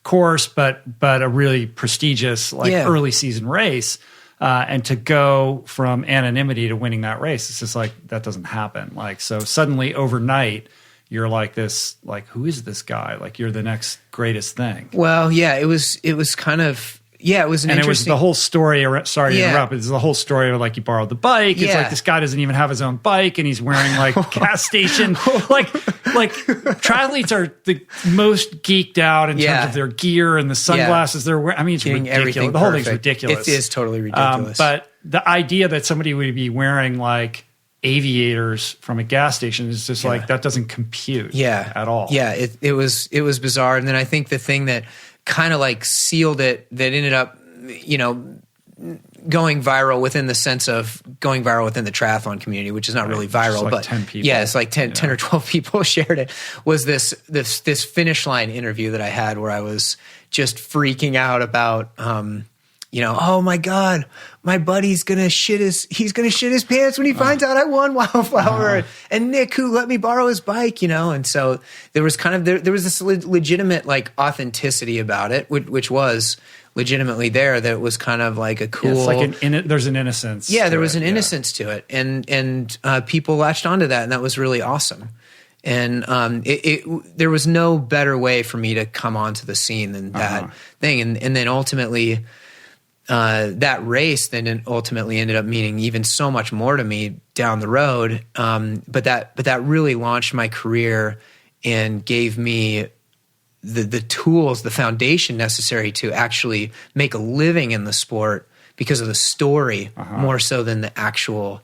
course, but a really prestigious early season race. And to go from anonymity to winning that race, it's just like, that doesn't happen. Like, so suddenly overnight, you're like this, like, who is this guy? Like, you're the next greatest thing. Well, yeah, it was kind of, it was it was the whole story. Sorry to interrupt. It's the whole story of like you borrowed the bike. It's like this guy doesn't even have his own bike, and he's wearing like gas station. like triathletes are the most geeked out in terms of their gear and the sunglasses they're wearing. I mean, it's ridiculous. The whole thing's ridiculous. It is totally ridiculous. But the idea that somebody would be wearing like aviators from a gas station is just like, that doesn't compute at all. Yeah, it was bizarre. And then I think the thing that kind of like sealed it, that ended up, going viral within the sense of going viral within the triathlon community, which is not really viral, like but 10 people. It's like 10 or 12 people shared it, was this finish line interview that I had where I was just freaking out about, oh my God, my buddy's gonna shit his pants when he finds out I won Wildflower, and Nick, who let me borrow his bike, and so there was kind of there was this legitimate like authenticity about it, which was legitimately there. That was kind of like a cool. It's like there's an innocence. Yeah, there was an innocence to it, and people latched onto that, and that was really awesome. And there was no better way for me to come onto the scene than that thing, and then ultimately. That race then ultimately ended up meaning even so much more to me down the road. But that really launched my career and gave me the tools, the foundation necessary to actually make a living in the sport because of the story more so than the actual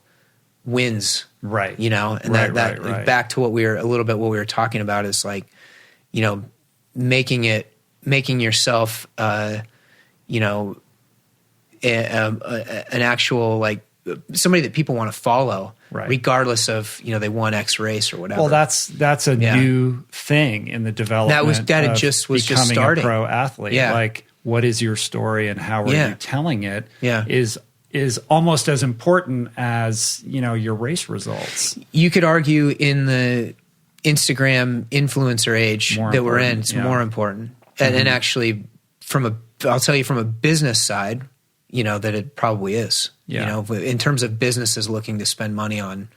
wins. Right. And that back to what we were talking about is like, making yourself, an actual like somebody that people want to follow, regardless of they won X race or whatever. Well, that's a new thing in the development. Was just starting. A pro athlete. Yeah. Like, what is your story and how are you telling it? Yeah. Is almost as important as your race results. You could argue in the Instagram influencer age that we're in, it's more important, and actually I'll tell you from a business side. That it probably is, in terms of businesses looking to spend money on,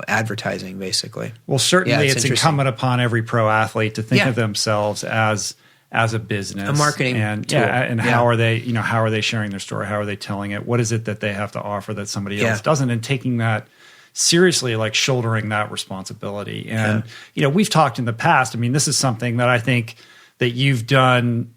advertising basically. Well, certainly it's incumbent upon every pro athlete to think of themselves as a business, a marketing tool. And how are they, how are they sharing their story? How are they telling it? What is it that they have to offer that somebody else doesn't? And taking that seriously, like shouldering that responsibility. And, we've talked in the past. I mean, this is something that I think that you've done,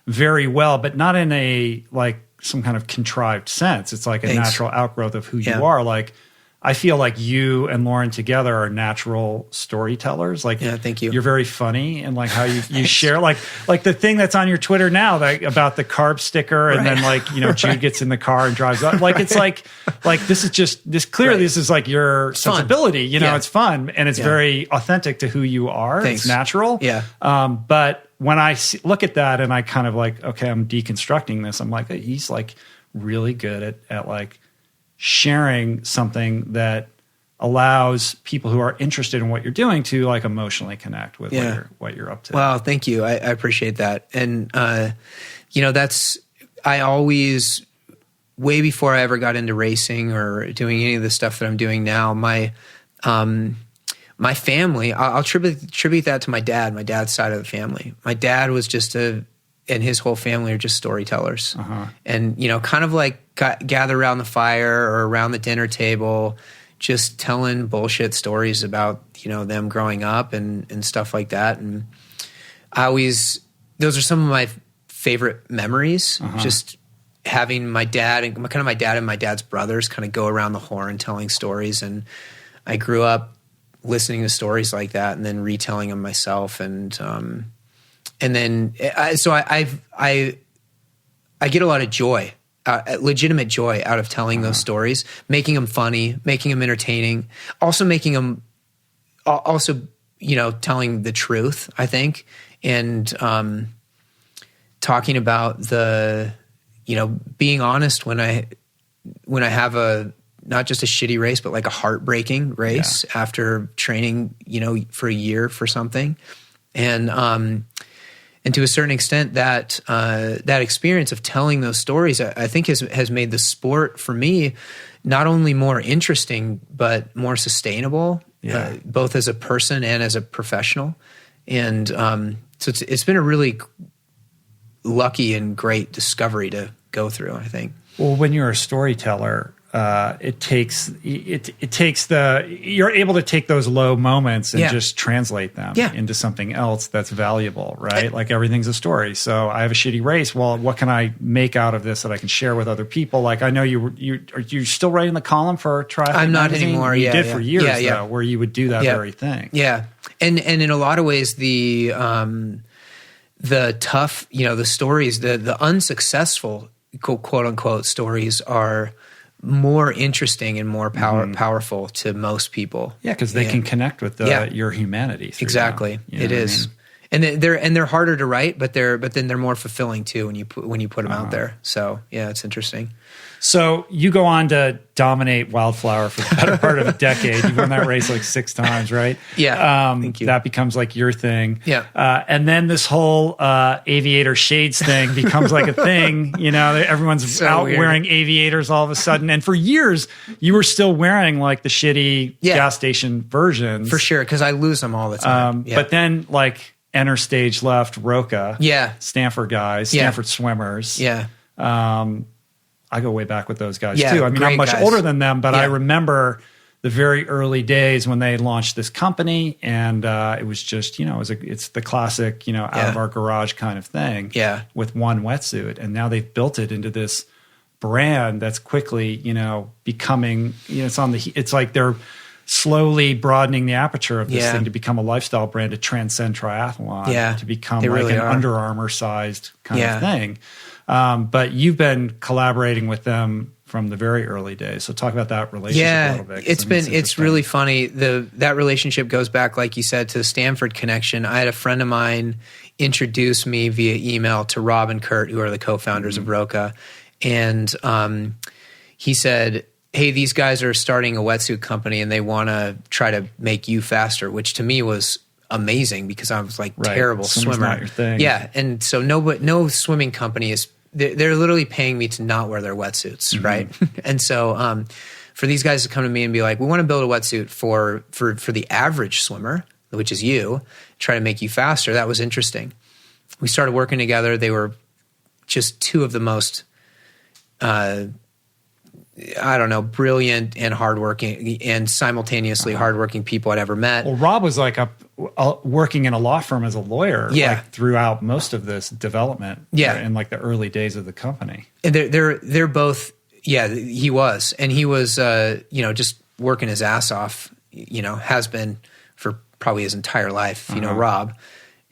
very well, but not in a like some kind of contrived sense. It's like a natural outgrowth of who you are. Like, I feel like you and Lauren together are natural storytellers. Like, thank you. You're very funny, and like how you share, like the thing that's on your Twitter now, that about the carb sticker, and then like Jude gets in the car and drives up. Like, it's like this is just this clearly this is like your sensibility. It's fun and it's very authentic to who you are. Thanks. It's natural. Yeah. But when I look at that and I kind of like, okay, I'm deconstructing this. I'm like, he's like really good at like sharing something that allows people who are interested in what you're doing to like emotionally connect with what you're up to. Well, thank you. I appreciate that. And, I always, way before I ever got into racing or doing any of the stuff that I'm doing now, my family, I'll attribute that to my dad's side of the family. My dad was and his whole family are just storytellers. And, kind of like gather around the fire or around the dinner table, just telling bullshit stories about, them growing up and stuff like that. And those are some of my favorite memories, just having my dad and my dad and my dad's brothers kind of go around the horn telling stories. And I grew up listening to stories like that and then retelling them myself. And then I get a lot of joy, legitimate joy out of telling those stories, making them funny, making them entertaining, also telling the truth, I think. And, talking about being honest when I have not just a shitty race, but like a heartbreaking race after training, for a year for something. And to a certain extent that experience of telling those stories, I think has made the sport for me, not only more interesting, but more sustainable, both as a person and as a professional. And, so it's been a really lucky and great discovery to go through, I think. Well, when you're a storyteller, you're able to take those low moments and just translate them into something else that's valuable, right? Like everything's a story. So I have a shitty race. Well, what can I make out of this that I can share with other people? Like I know are you still writing the column for Triathlete I'm not magazine? anymore. You did for years though, where you would do that very thing. Yeah. And in a lot of ways, the tough, the stories, the unsuccessful quote unquote stories are more interesting and more powerful to most people. Yeah, because they can connect with your humanity. Exactly, it is, and they're harder to write, but then they're more fulfilling too when you put them out there. So yeah, it's interesting. So you go on to dominate Wildflower for the better part of a decade. You've won that race like 6 times, right? Yeah. Thank you. That becomes like your thing. Yeah. And then this whole aviator shades thing becomes like a thing. Everyone's out wearing aviators all of a sudden. And for years, you were still wearing like the shitty gas station versions. For sure, because I lose them all the time. But then like enter stage left, Roka. Yeah. Stanford guys, Stanford swimmers. Yeah. I go way back with those guys too. I mean, I'm much older than them, but I remember the very early days when they launched this company, and it was just, it's the classic, out of our garage kind of thing. Yeah. With one wetsuit, and now they've built it into this brand that's quickly, becoming, it's like they're slowly broadening the aperture of this thing to become a lifestyle brand, to transcend triathlon, to become like really an Under Armour sized kind of thing. But you've been collaborating with them from the very early days. So talk about that relationship a little bit. It's really funny. That relationship goes back, like you said, to the Stanford connection. I had a friend of mine introduce me via email to Rob and Kurt, who are the co-founders of Roka. And he said, hey, these guys are starting a wetsuit company and they want to try to make you faster, which to me was amazing because I was like terrible swimmer. Not your thing. Yeah. And so no swimming company is, they're literally paying me to not wear their wetsuits. Right. And so, for these guys to come to me and be like, we want to build a wetsuit for the average swimmer, which is you, try to make you faster. That was interesting. We started working together. They were just two of the most, brilliant and hardworking and simultaneously hardworking people I'd ever met. Well, Rob was like working in a law firm as a lawyer like, throughout most of this development in like the early days of the company. And they're both, he was. And he was, just working his ass off, has been for probably his entire life, Rob.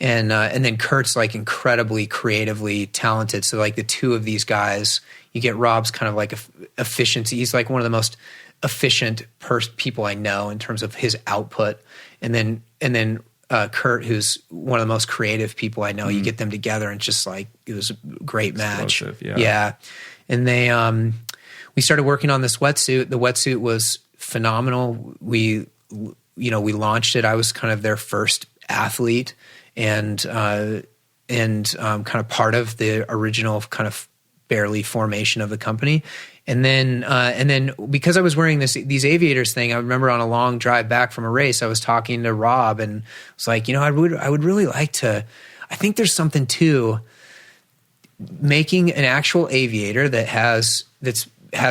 And then Kurt's like incredibly creatively talented. So like the two of these guys, you get Rob's kind of like efficiency. He's like one of the most efficient people I know in terms of his output. And then Kurt, who's one of the most creative people I know. You get them together and just like it was a great match. Yeah. And they we started working on this wetsuit. The wetsuit was phenomenal. We launched it. I was kind of their first athlete and kind of part of the original kind of barely formation of the company. And then because I was wearing these aviators thing, I remember on a long drive back from a race, I was talking to Rob and was like, I would really like to, I think there's something to making an actual aviator that has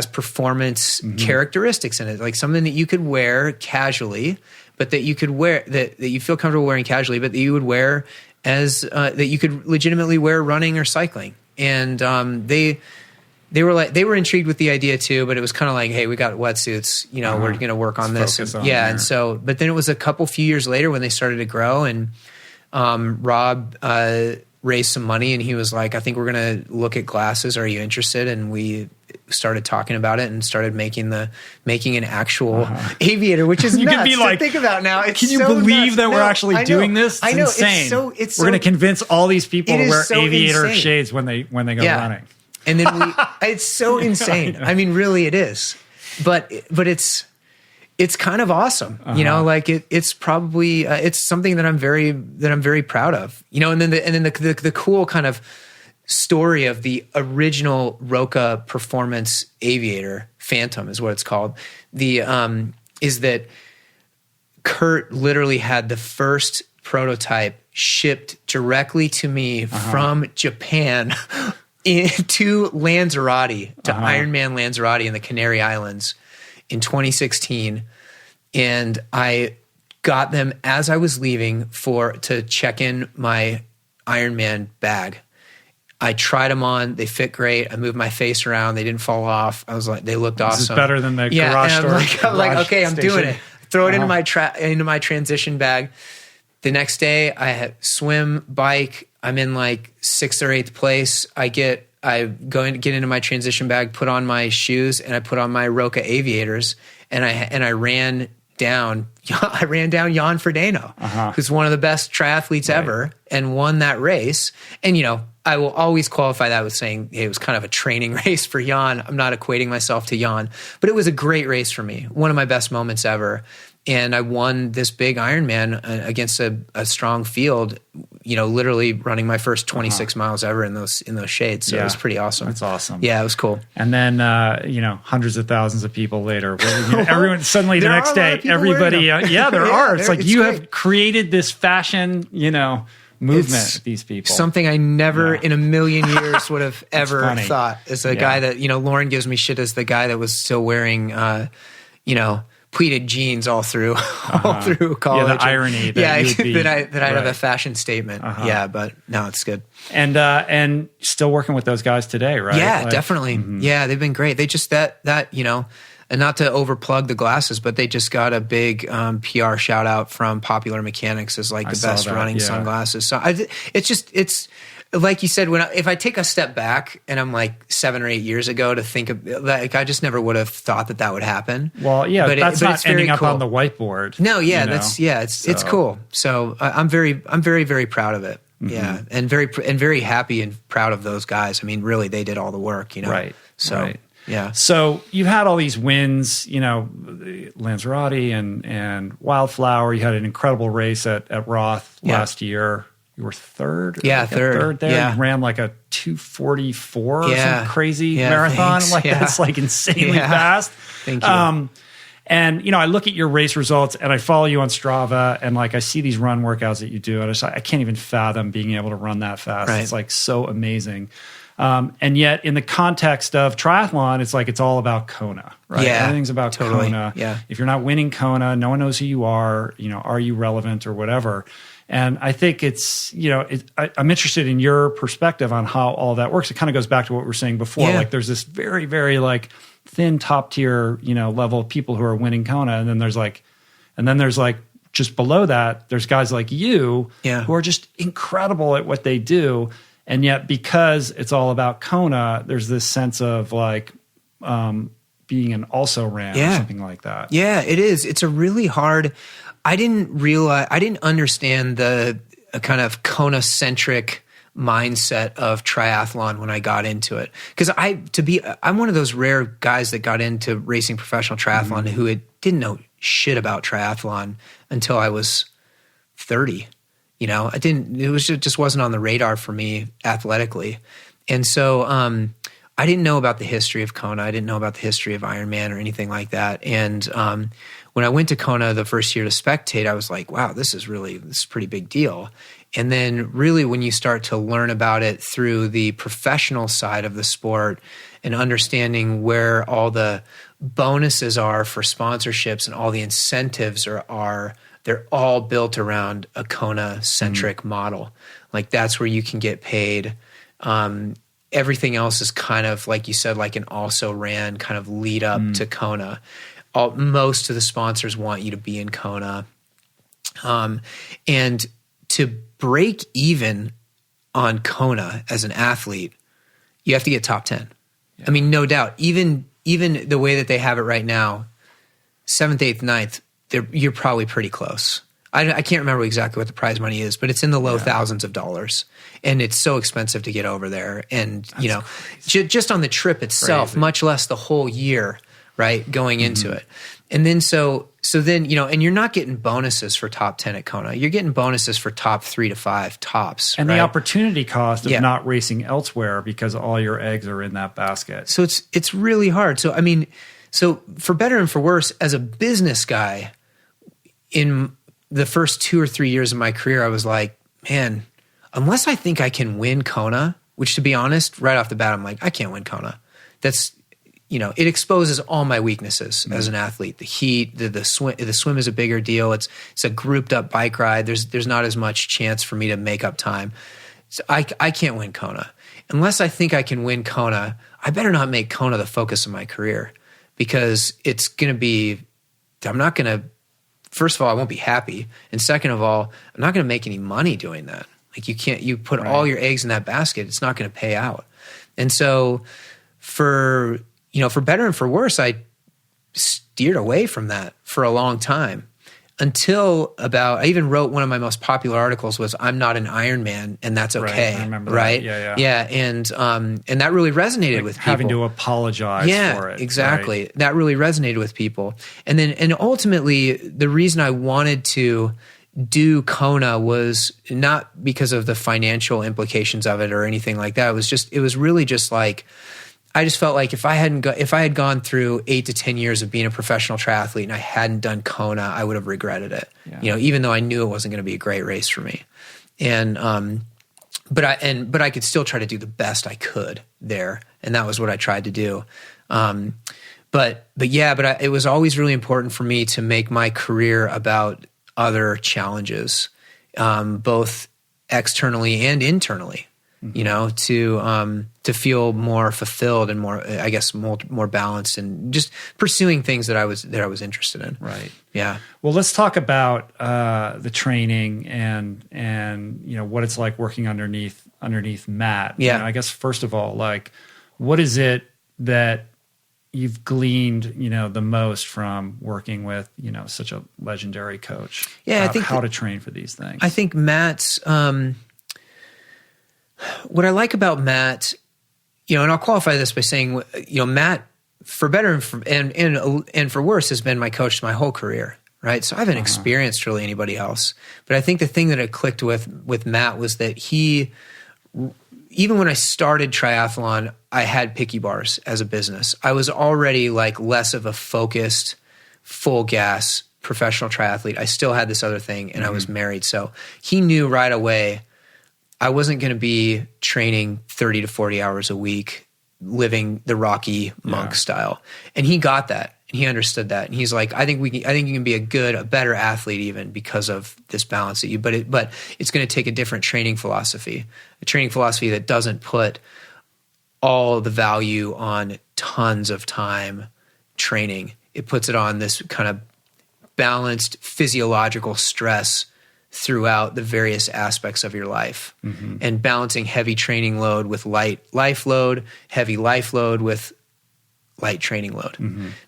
performance characteristics in it, like something that you could wear casually, but that you could wear, that you feel comfortable wearing casually, but that you would wear as, that you could legitimately wear running or cycling. And they were intrigued with the idea too, but it was kind of like, hey, we got wetsuits, we're going to work on this. And so, but then it was a few years later when they started to grow, and Rob raised some money, and he was like, I think we're going to look at glasses. Are you interested? And we started talking about it and started making an actual aviator, which is nuts can be like, to think about now. It's can you so believe nuts. that we're actually doing this? I know. Insane. It's we're going to convince all these people to wear aviator insane. shades when they go running. And then it's so insane. I mean, really it is, but it's kind of awesome, like it's probably, it's something that I'm very proud of, and then the cool kind of story of the original Roka performance aviator, Phantom is what it's called. Is that Kurt literally had the first prototype shipped directly to me from Japan to Lanzarote, to Ironman Lanzarote in the Canary Islands in 2016. And I got them as I was leaving to check in my Ironman bag. I tried them on. They fit great. I moved my face around. They didn't fall off. I was like, they looked awesome. This is better than the garage store. I'm like, okay, I'm doing it. Throw it into my transition bag. The next day, I had swim, bike. I'm in like 6th or 8th place. I get into my transition bag, put on my shoes, and I put on my Roka aviators, and I ran down Jan Frodeno, who's one of the best triathletes ever, and won that race. And I will always qualify that with saying it was kind of a training race for Jan. I'm not equating myself to Jan, but it was a great race for me. One of my best moments ever. And I won this big Ironman against a strong field, literally running my first 26 miles ever in those shades. So it was pretty awesome. That's awesome. Yeah, it was cool. And then, hundreds of thousands of people later, everyone suddenly the next day, everybody, there are. It's like you have created this fashion, movement, these people. Something I never in a million years would have ever thought. As a guy that, Lauren gives me shit as the guy that was still wearing, pleated jeans all through college. Yeah, the irony that I'd have a fashion statement. Yeah, but no, it's good. And still working with those guys today, right? Yeah, definitely. Yeah, they've been great. They just that and not to overplug the glasses, but they just got a big PR shout out from Popular Mechanics as like the best running sunglasses. So it's like you said, if I take a step back and I'm like 7 or 8 years ago to think of, like, I just never would have thought that would happen. Well, yeah, but that's not ending up on the whiteboard. No, yeah, it's cool. So I'm very, very proud of it. Yeah, and very happy and proud of those guys. I mean, really, they did all the work, Right. So. Right. Yeah. So you've had all these wins, Lanzarote and Wildflower. You had an incredible race at Roth last year. You were third? Yeah, third there. Yeah. You ran like a 2:44 or some crazy marathon. Thanks. That's like insanely fast. Thank you. And, I look at your race results and I follow you on Strava and like I see these run workouts that you do and I can't even fathom being able to run that fast. Right. It's like so amazing. And yet in the context of triathlon, it's like it's all about Kona, right? Yeah, everything's about Kona. Yeah. If you're not winning Kona, no one knows who you are, are you relevant or whatever? And I think it's, I'm interested in your perspective on how all that works. It kind of goes back to what we were saying before. Like there's this very, very like thin top tier, level of people who are winning Kona. And then there's like just below that, there's guys like you who are just incredible at what they do. And yet, because it's all about Kona, there's this sense of like being an also-ran or something like that. Yeah, it is. It's a really hard. I didn't understand the kind of Kona-centric mindset of triathlon when I got into it. Because I'm one of those rare guys that got into racing professional triathlon who had didn't know shit about triathlon until I was 30. You know, it just wasn't on the radar for me athletically. And so I didn't know about the history of Kona. I didn't know about the history of Ironman or anything like that. And when I went to Kona the first year to spectate, I was like, wow, this is a pretty big deal. And then really when you start to learn about it through the professional side of the sport and understanding where all the bonuses are for sponsorships and all the incentives are they're all built around a Kona-centric model. Like that's where you can get paid. Everything else is kind of, like you said, like an also-ran kind of lead up to Kona. Most of the sponsors want you to be in Kona. And to break even on Kona as an athlete, you have to get top 10. Yeah. I mean, no doubt. Even the way that they have it right now, 7th, 8th, 9th, you're probably pretty close. I can't remember exactly what the prize money is, but it's in the low thousands of dollars. And it's so expensive to get over there. And, that's just on the trip itself, much less the whole year, right, going into it. And then so then, and you're not getting bonuses for top 10 at Kona. You're getting bonuses for top 3 to 5 tops. And right? the opportunity cost of not racing elsewhere because all your eggs are in that basket. So it's really hard. So, I mean, so for better and for worse, as a business guy, in the first 2 or 3 years of my career, I was like, man, unless I think I can win Kona, which to be honest, right off the bat, I'm like, I can't win Kona. That's, it exposes all my weaknesses as an athlete. The heat, the swim is a bigger deal. It's a grouped up bike ride. There's not as much chance for me to make up time. So I can't win Kona. Unless I think I can win Kona, I better not make Kona the focus of my career, because it's going to be, I'm not going to, first of all, I won't be happy. And second of all, I'm not going to make any money doing that. Like you put all your eggs in that basket, it's not going to pay out. And so for better and for worse, I steered away from that for a long time until I even wrote one of my most popular articles was, I'm not an Ironman and that's okay. Right, I remember right? that. Yeah. And that really resonated with people. Having to apologize for it. Exactly. Right? That really resonated with people. And ultimately the reason I wanted to do Kona was not because of the financial implications of it or anything like that. It was really just like, I just felt like if I had gone through 8 to 10 years of being a professional triathlete and I hadn't done Kona, I would have regretted it. Yeah. Even though I knew it wasn't going to be a great race for me. And but I could still try to do the best I could there, and that was what I tried to do. It was always really important for me to make my career about other challenges, both externally and internally. To feel more fulfilled and more, I guess, more balanced, and just pursuing things that I was interested in. Right. Yeah. Well, let's talk about the training and what it's like working underneath Matt. Yeah. I guess first of all, like, what is it that you've gleaned, the most from working with, such a legendary coach? Yeah, I think how to train for these things. I think Matt's. What I like about Matt, and I'll qualify this by saying, Matt, for better and for worse, has been my coach my whole career, right? So I haven't experienced really anybody else. But I think the thing that I clicked with Matt was that he, even when I started triathlon, I had picky bars as a business. I was already like less of a focused, full gas professional triathlete. I still had this other thing, and I was married. So he knew right away I wasn't going to be training 30 to 40 hours a week, living the Rocky monk style. And he got that, and he understood that. And he's like, I think you can be a better athlete even because of this balance that you, but it's going to take a different training philosophy, a training philosophy that doesn't put all the value on tons of time training. It puts it on this kind of balanced physiological stress throughout the various aspects of your life, and balancing heavy training load with light life load, heavy life load with light training load.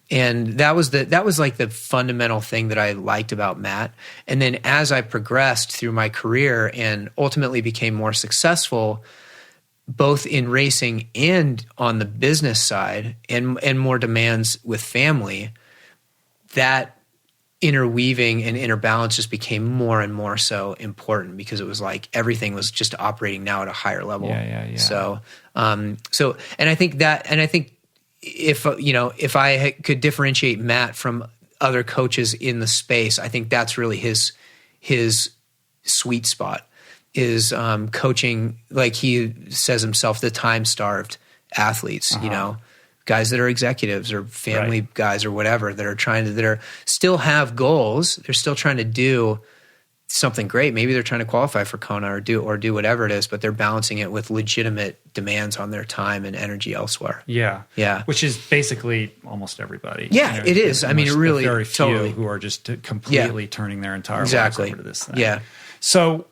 And that was like the fundamental thing that I liked about Matt. And then as I progressed through my career and ultimately became more successful, both in racing and on the business side, and more demands with family, that interweaving and inner balance just became more and more so important, because it was like everything was just operating now at a higher level. Yeah. So, and I think if, if I could differentiate Matt from other coaches in the space, I think that's really his sweet spot is coaching, like he says himself, the time-starved athletes, guys that are executives or family guys or whatever that are still have goals. They're still trying to do something great. Maybe they're trying to qualify for Kona or do whatever it is, but they're balancing it with legitimate demands on their time and energy elsewhere. Yeah. Which is basically almost everybody. Yeah, it is. I mean, it really, very few totally. who are just completely turning their entire lives over to this thing. Yeah. So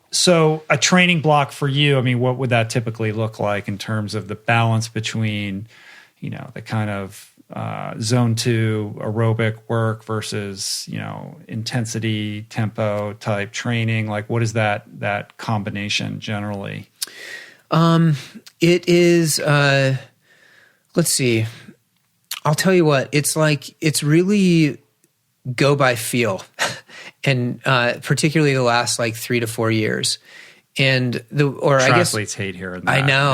a training block for you, I mean, what would that typically look like in terms of the balance between, the kind of zone 2 aerobic work versus, intensity, tempo type training? Like, what is that combination generally? It is, let's see. I'll tell you what, it's really go by feel. And particularly the last 3 to 4 years. And triathletes hate hearing that. I know.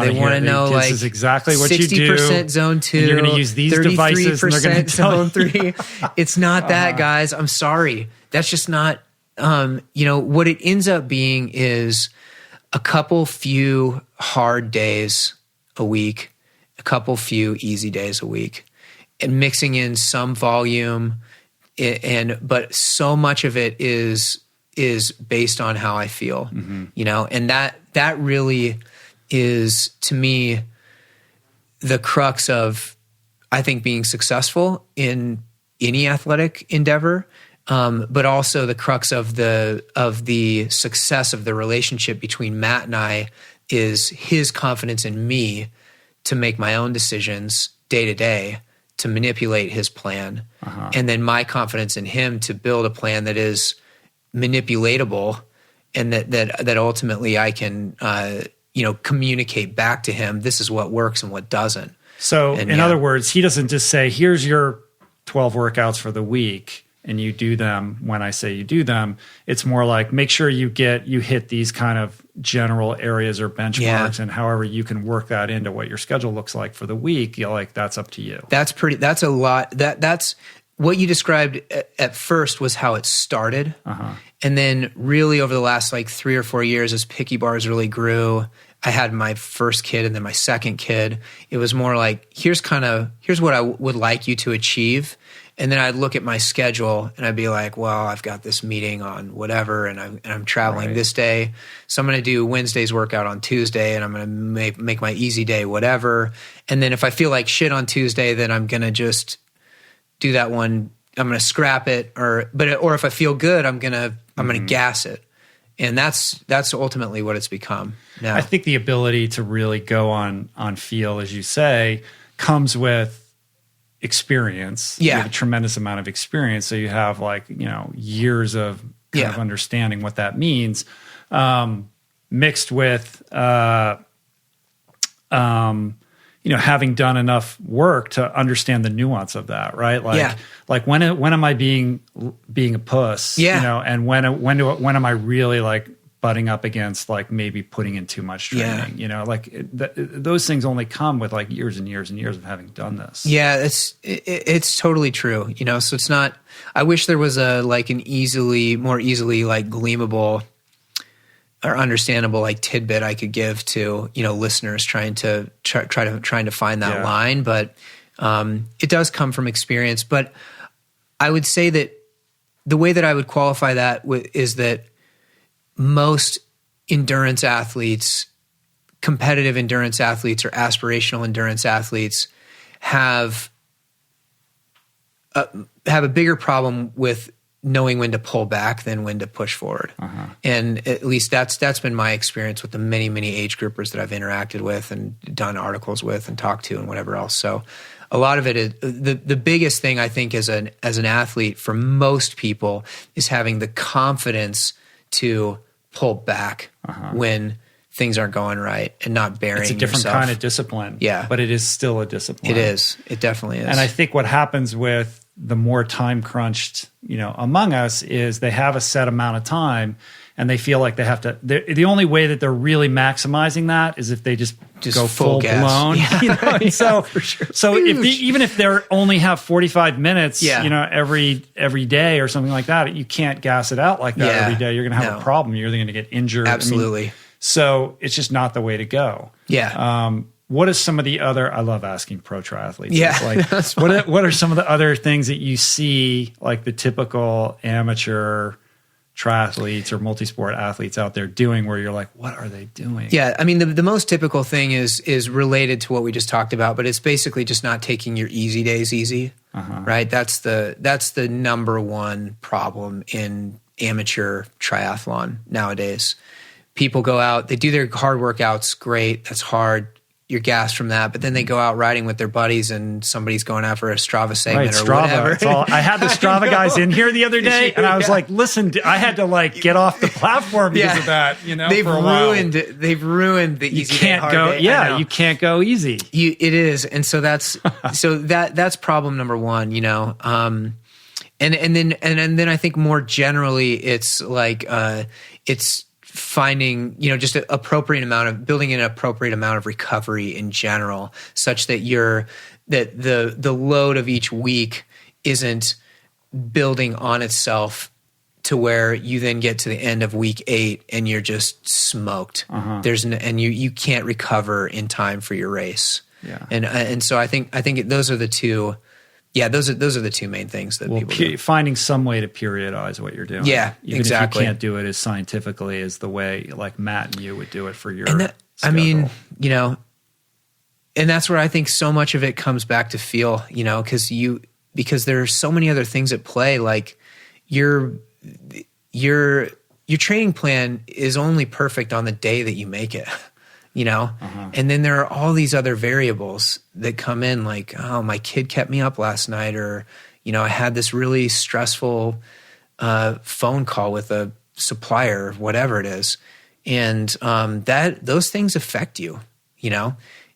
They want to know this is exactly what you do. 60% zone 2. And you're going to use these devices and they're going to tell zone 3. It's not that, guys. I'm sorry. That's just not, what it ends up being is a couple few hard days a week, a couple few easy days a week, and mixing in some volume. But so much of it is based on how I feel, and that really is, to me, the crux of, I think, being successful in any athletic endeavor, but also the crux of the success of the relationship between Matt and I is his confidence in me to make my own decisions day to day, to manipulate his plan, and then my confidence in him to build a plan that is manipulatable, and that ultimately I can communicate back to him, this is what works and what doesn't. So in other words, he doesn't just say, here's your 12 workouts for the week and you do them when I say you do them. It's more like, make sure you hit these kind of general areas or benchmarks, and however you can work that into what your schedule looks like for the week, that's up to you. That's a lot. That's what you described at first was how it started. And then really over the last 3 or 4 years, as Picky Bars really grew, I had my first kid and then my second kid. It was more like, here's what I would like you to achieve. And then I'd look at my schedule and I'd be like, well, I've got this meeting on whatever, and I'm traveling this day. So I'm going to do Wednesday's workout on Tuesday, and I'm going to make my easy day whatever. And then if I feel like shit on Tuesday, then I'm going to just do that one. I'm going to scrap it, or if I feel good, I'm going to gas it. And that's ultimately what it's become now. I think the ability to really go on feel, as you say, comes with experience. You have a tremendous amount of experience. So you have years of kind of understanding what that means, mixed with, having done enough work to understand the nuance of that, right? Like when am I being a puss? And when am I really butting up against maybe putting in too much training? Those things only come with years and years and years of having done this. Yeah, it's totally true. So it's not. I wish there was a more easily gleamable or understandable tidbit I could give to listeners trying to find that line, but it does come from experience. But I would say that the way that I would qualify that is that most endurance athletes, competitive endurance athletes, or aspirational endurance athletes have a bigger problem with knowing when to pull back than when to push forward. And at least that's been my experience with the many, many age groupers that I've interacted with and done articles with and talked to and whatever else. So a lot of it is the biggest thing I think as an athlete for most people is having the confidence to pull back when things aren't going right and not burying It's a different yourself. kind of discipline. Yeah. But it is still a discipline. It is. It definitely is. And I think what happens with the more time crunched, among us is they have a set amount of time and they feel like they have to, the only way that they're really maximizing that is if they just go full blown. Yeah. For sure. So even if they only have 45 minutes, every day or something like that, you can't gas it out like that every day. You're going to have a problem. You're either going to get injured. Absolutely. So it's just not the way to go. Yeah. What is some of the other? I love asking pro triathletes. Yeah, It's like, what are some of the other things that you see, like the typical amateur triathletes or multi-sport athletes out there doing, where you're like, what are they doing? Yeah, I mean, the most typical thing is related to what we just talked about, but it's basically just not taking your easy days easy, right? That's the number one problem in amateur triathlon nowadays. People go out, they do their hard workouts, great, that's hard. You're gassed from that, but then they go out riding with their buddies and somebody's going out for a Strava segment or whatever. I had the Strava guys in here the other day and I was like, listen, I had to get off the platform because of that, They've ruined the easy day, hard day. Yeah, you can't go easy. It is. And so that's problem number one, And then I think more generally it's like it's finding, just building an appropriate amount of recovery in general, such that the load of each week isn't building on itself to where you then get to the end of week 8 and you're just smoked. And you can't recover in time for your race. Yeah. And so I think those are the two. Yeah, those are the two main things that people do. Finding some way to periodize what you're doing. Yeah, Even exactly. if you can't do it as scientifically as the way like Matt and you would do it for your schedule. And that's where I think so much of it comes back to feel, because there are so many other things at play. Like your training plan is only perfect on the day that you make it. And then there are all these other variables that come in, like, oh, my kid kept me up last night, or, I had this really stressful phone call with a supplier, or whatever it is. And those things affect you,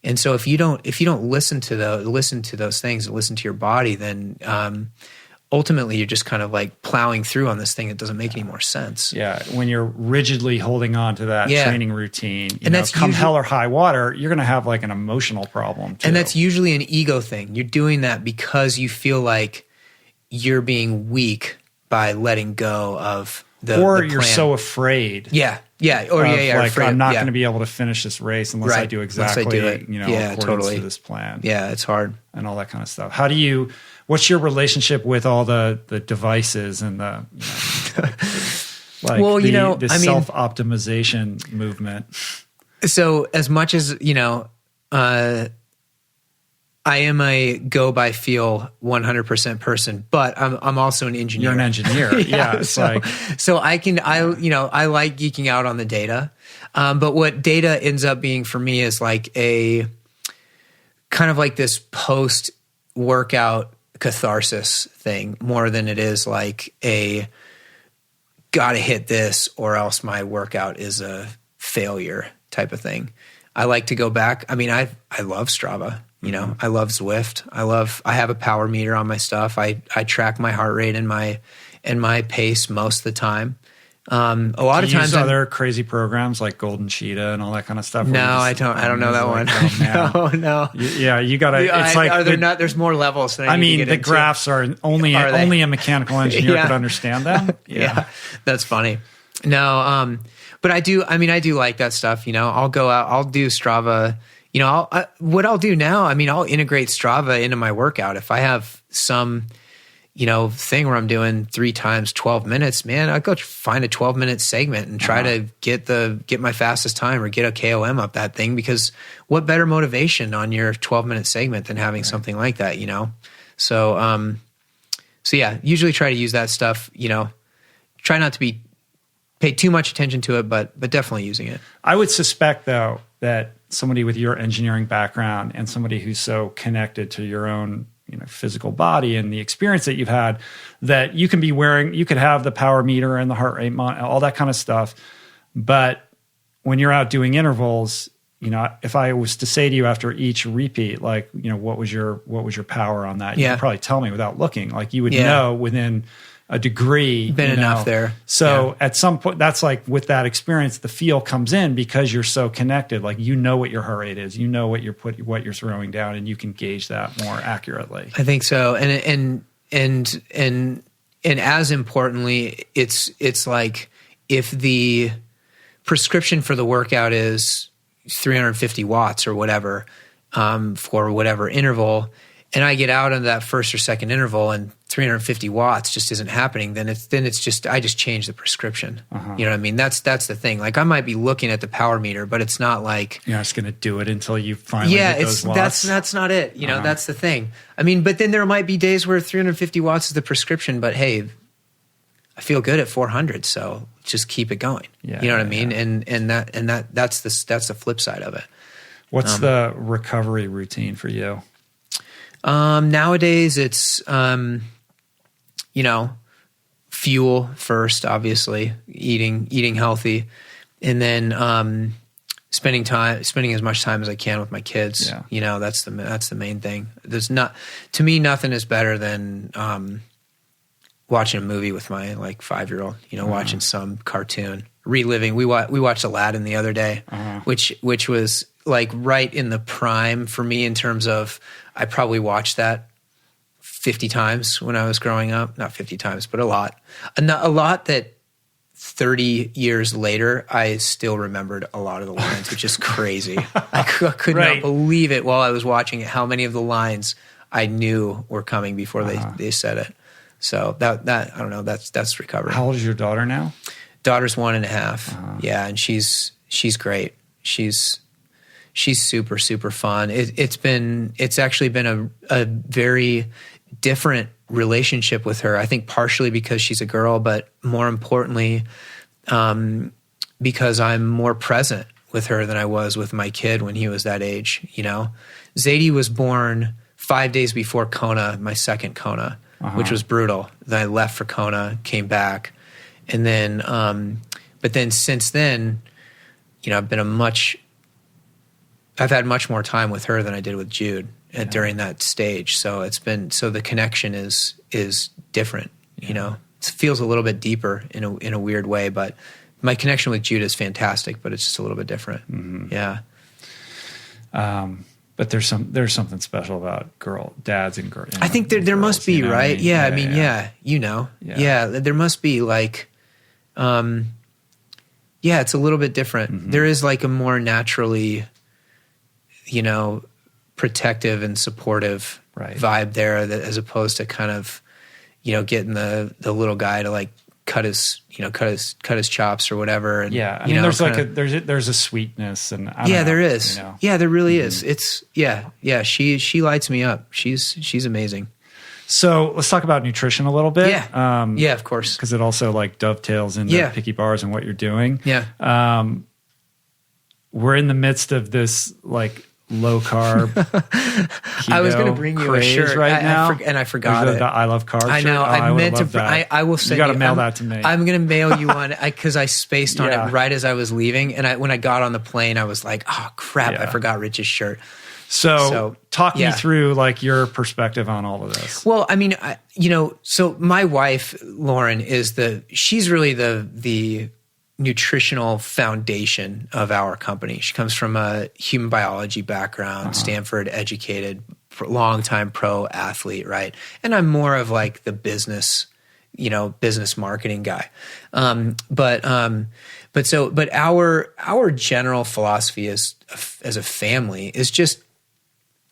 And so if you don't listen to those things and listen to your body, then ultimately you're just kind of like plowing through on this thing that doesn't make any more sense. Yeah. When you're rigidly holding on to that training routine, that's come hell or high water, you're going to have like an emotional problem too. And that's usually an ego thing. You're doing that because you feel like you're being weak by letting go of the you're so afraid. Yeah. Yeah. Or like, afraid, I'm not going to be able to finish this race unless I do exactly, according totally to this plan. Yeah. It's hard. And all that kind of stuff. What's your relationship with all the devices and the self-optimization movement? So as much as, I am a go by feel 100% person, but I'm also an engineer. You're an engineer. Yeah. So I like geeking out on the data. But what data ends up being for me is like a kind of like this post workout catharsis thing more than it is like a gotta hit this or else my workout is a failure type of thing. I like to go back. I mean, I love Strava, I love Zwift. I have a power meter on my stuff. I track my heart rate and my pace most of the time. A lot of times other crazy programs like Golden Cheetah and all that kind of stuff. No, I don't know that one. No. You gotta. It's like there's more levels. Than the graphs are only a mechanical engineer could understand them. Yeah, that's funny. No, but I do like that stuff. I'll go out. I'll do Strava. What I'll do now. I'll integrate Strava into my workout if I have some thing where I'm doing 3 times 12 minutes, man, I'll go find a 12-minute segment and try to get my fastest time or get a KOM up that thing, because what better motivation on your 12-minute segment than having something like that, So yeah, usually try to use that stuff, try not to pay too much attention to it, but definitely using it. I would suspect though that somebody with your engineering background and somebody who's so connected to your own physical body and the experience that you've had, that you could have the power meter and the heart rate monitor, all that kind of stuff. But when you're out doing intervals, you know, if I was to say to you after each repeat, like, you know, what was your power on that? You could probably tell me without looking. Like you would know within a degree. Been enough there. So at some point, that's like with that experience, the feel comes in because you're so connected. Like you know what your heart rate is, you know what you're throwing down, and you can gauge that more accurately. I think so. And as importantly, it's like if the prescription for the workout is 350 watts or whatever, for whatever interval, and I get out on that first or second interval and 350 watts just isn't happening, then it's just, I just change the prescription. You know what I mean? That's the thing. Like I might be looking at the power meter, but it's not like you're just going to do it until you finally get those watts. That's not it. You know, that's the thing. I mean, but then there might be days where 350 watts is the prescription, but hey, I feel good at 400, so just keep it going. You know what I mean? And that's the flip side of it. What's the recovery routine for you? Nowadays it's, you know, fuel first, obviously, eating healthy, and then, spending as much time as I can with my kids. You know, that's the main thing. To me, nothing is better than, watching a movie with my 5-year-old, you know, watching some cartoon, reliving. We watched Aladdin the other day, which was like right in the prime for me in terms of, I probably watched that 50 times when I was growing up. Not 50 times, but a lot. A lot that 30 years later, I still remembered a lot of the lines, which is crazy. I could not believe it while I was watching it, how many of the lines I knew were coming before they said it. So that I don't know, that's recovery. How old is your daughter now? Daughter's 1.5. Yeah, and she's great. She's super, super fun. It's actually been a very different relationship with her. I think partially because she's a girl, but more importantly, because I'm more present with her than I was with my kid when he was that age. You know, Zadie was born 5 days before Kona, my second Kona, which was brutal. Then I left for Kona, came back, and then, but then since then, you know, I've had much more time with her than I did with Jude during that stage. So the connection is different. You know, it feels a little bit deeper in a weird way, but my connection with Jude is fantastic, but it's just a little bit different. Yeah. But there's something special about dads and girls. I think there must be, you know, right? I mean, you know, there must be like, it's a little bit different. There is like a more naturally, you know, protective and supportive vibe there, as opposed to kind of, you know, getting the little guy to like cut his chops or whatever. And, I mean, there's like there's a sweetness, and I don't know, there is. You know? Yeah, there really is. It's she lights me up. She's amazing. So let's talk about nutrition a little bit. Yeah, of course, because it also like dovetails into Picky Bars and what you're doing. We're in the midst of this like low carb. I was going to bring you a shirt right now, and I forgot it. The I love carbs. I know. Shirt. I meant to. I will send you. You got to mail that to me. I'm going to mail you one because I spaced on it right as I was leaving, and when I got on the plane, I was like, "Oh crap! I forgot Rich's shirt." So talk me through like your perspective on all of this. Well, I mean, so my wife Lauren she's really the nutritional foundation of our company. She comes from a human biology background, Stanford educated, longtime pro athlete, right? And I'm more of like the business marketing guy. But our general philosophy as a family is just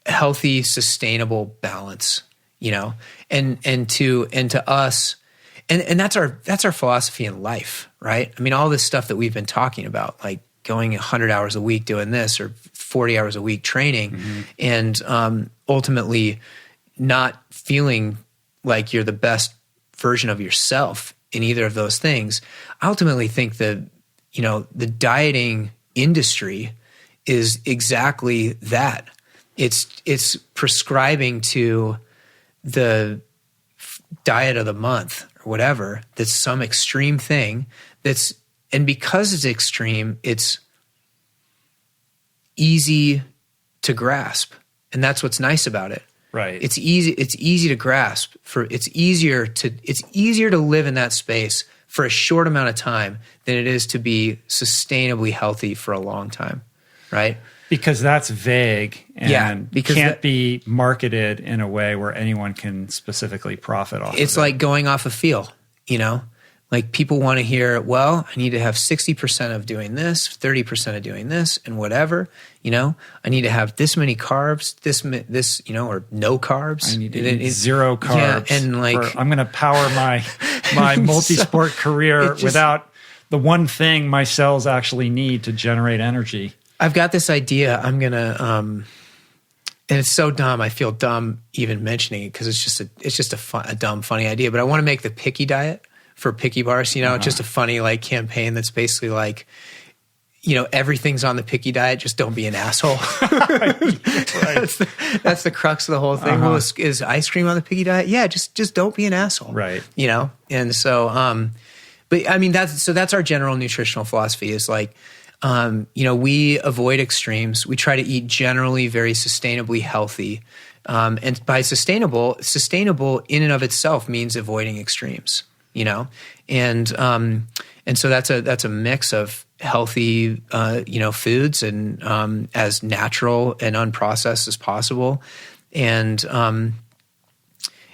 healthy, sustainable balance, you know, and to us, and that's our philosophy in life, right? I mean, all this stuff that we've been talking about, like going 100 hours a week doing this or 40 hours a week training, and ultimately not feeling like you're the best version of yourself in either of those things. I ultimately think that, you know, the dieting industry is exactly that. It's prescribing to the diet of the month or whatever, that's some extreme thing and because it's extreme, it's easy to grasp. And that's what's nice about it. Right. It's easy to grasp. It's easier to live in that space for a short amount of time than it is to be sustainably healthy for a long time, right? Because that's vague and because can't be marketed in a way where anyone can specifically profit off of it. It's like going off a feel, you know? Like people want to hear, well, I need to have 60% of doing this, 30% of doing this, and whatever, you know? I need to have this many carbs, this, you know, or no carbs. I need to eat zero carbs. Yeah, and like I'm going to power my multi-sport career without the one thing my cells actually need to generate energy. I've got this idea. I'm going to, and it's so dumb. I feel dumb even mentioning it because it's just a dumb, funny idea. But I want to make the picky diet for picky bars, you know, just a funny like campaign that's basically like, you know, everything's on the picky diet. Just don't be an asshole. That's the crux of the whole thing. Well, is ice cream on the picky diet? Yeah, just don't be an asshole. Right. You know, and so, but I mean that's our general nutritional philosophy is like, you know, we avoid extremes. We try to eat generally very sustainably healthy. And by sustainable in and of itself means avoiding extremes, you know? And so that's a mix of healthy, you know, foods and, as natural and unprocessed as possible. And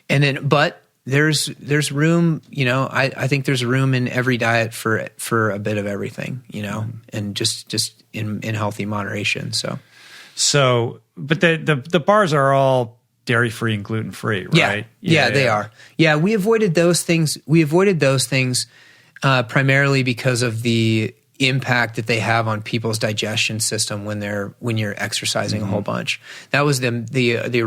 then, but there's room, you know, I think there's room in every diet for a bit of everything, you know, and just in healthy moderation. So, but the bars are all dairy-free and gluten-free, right? Yeah, they are. Yeah, we avoided those things. Primarily because of the impact that they have on people's digestion system when you're exercising a whole bunch. That was the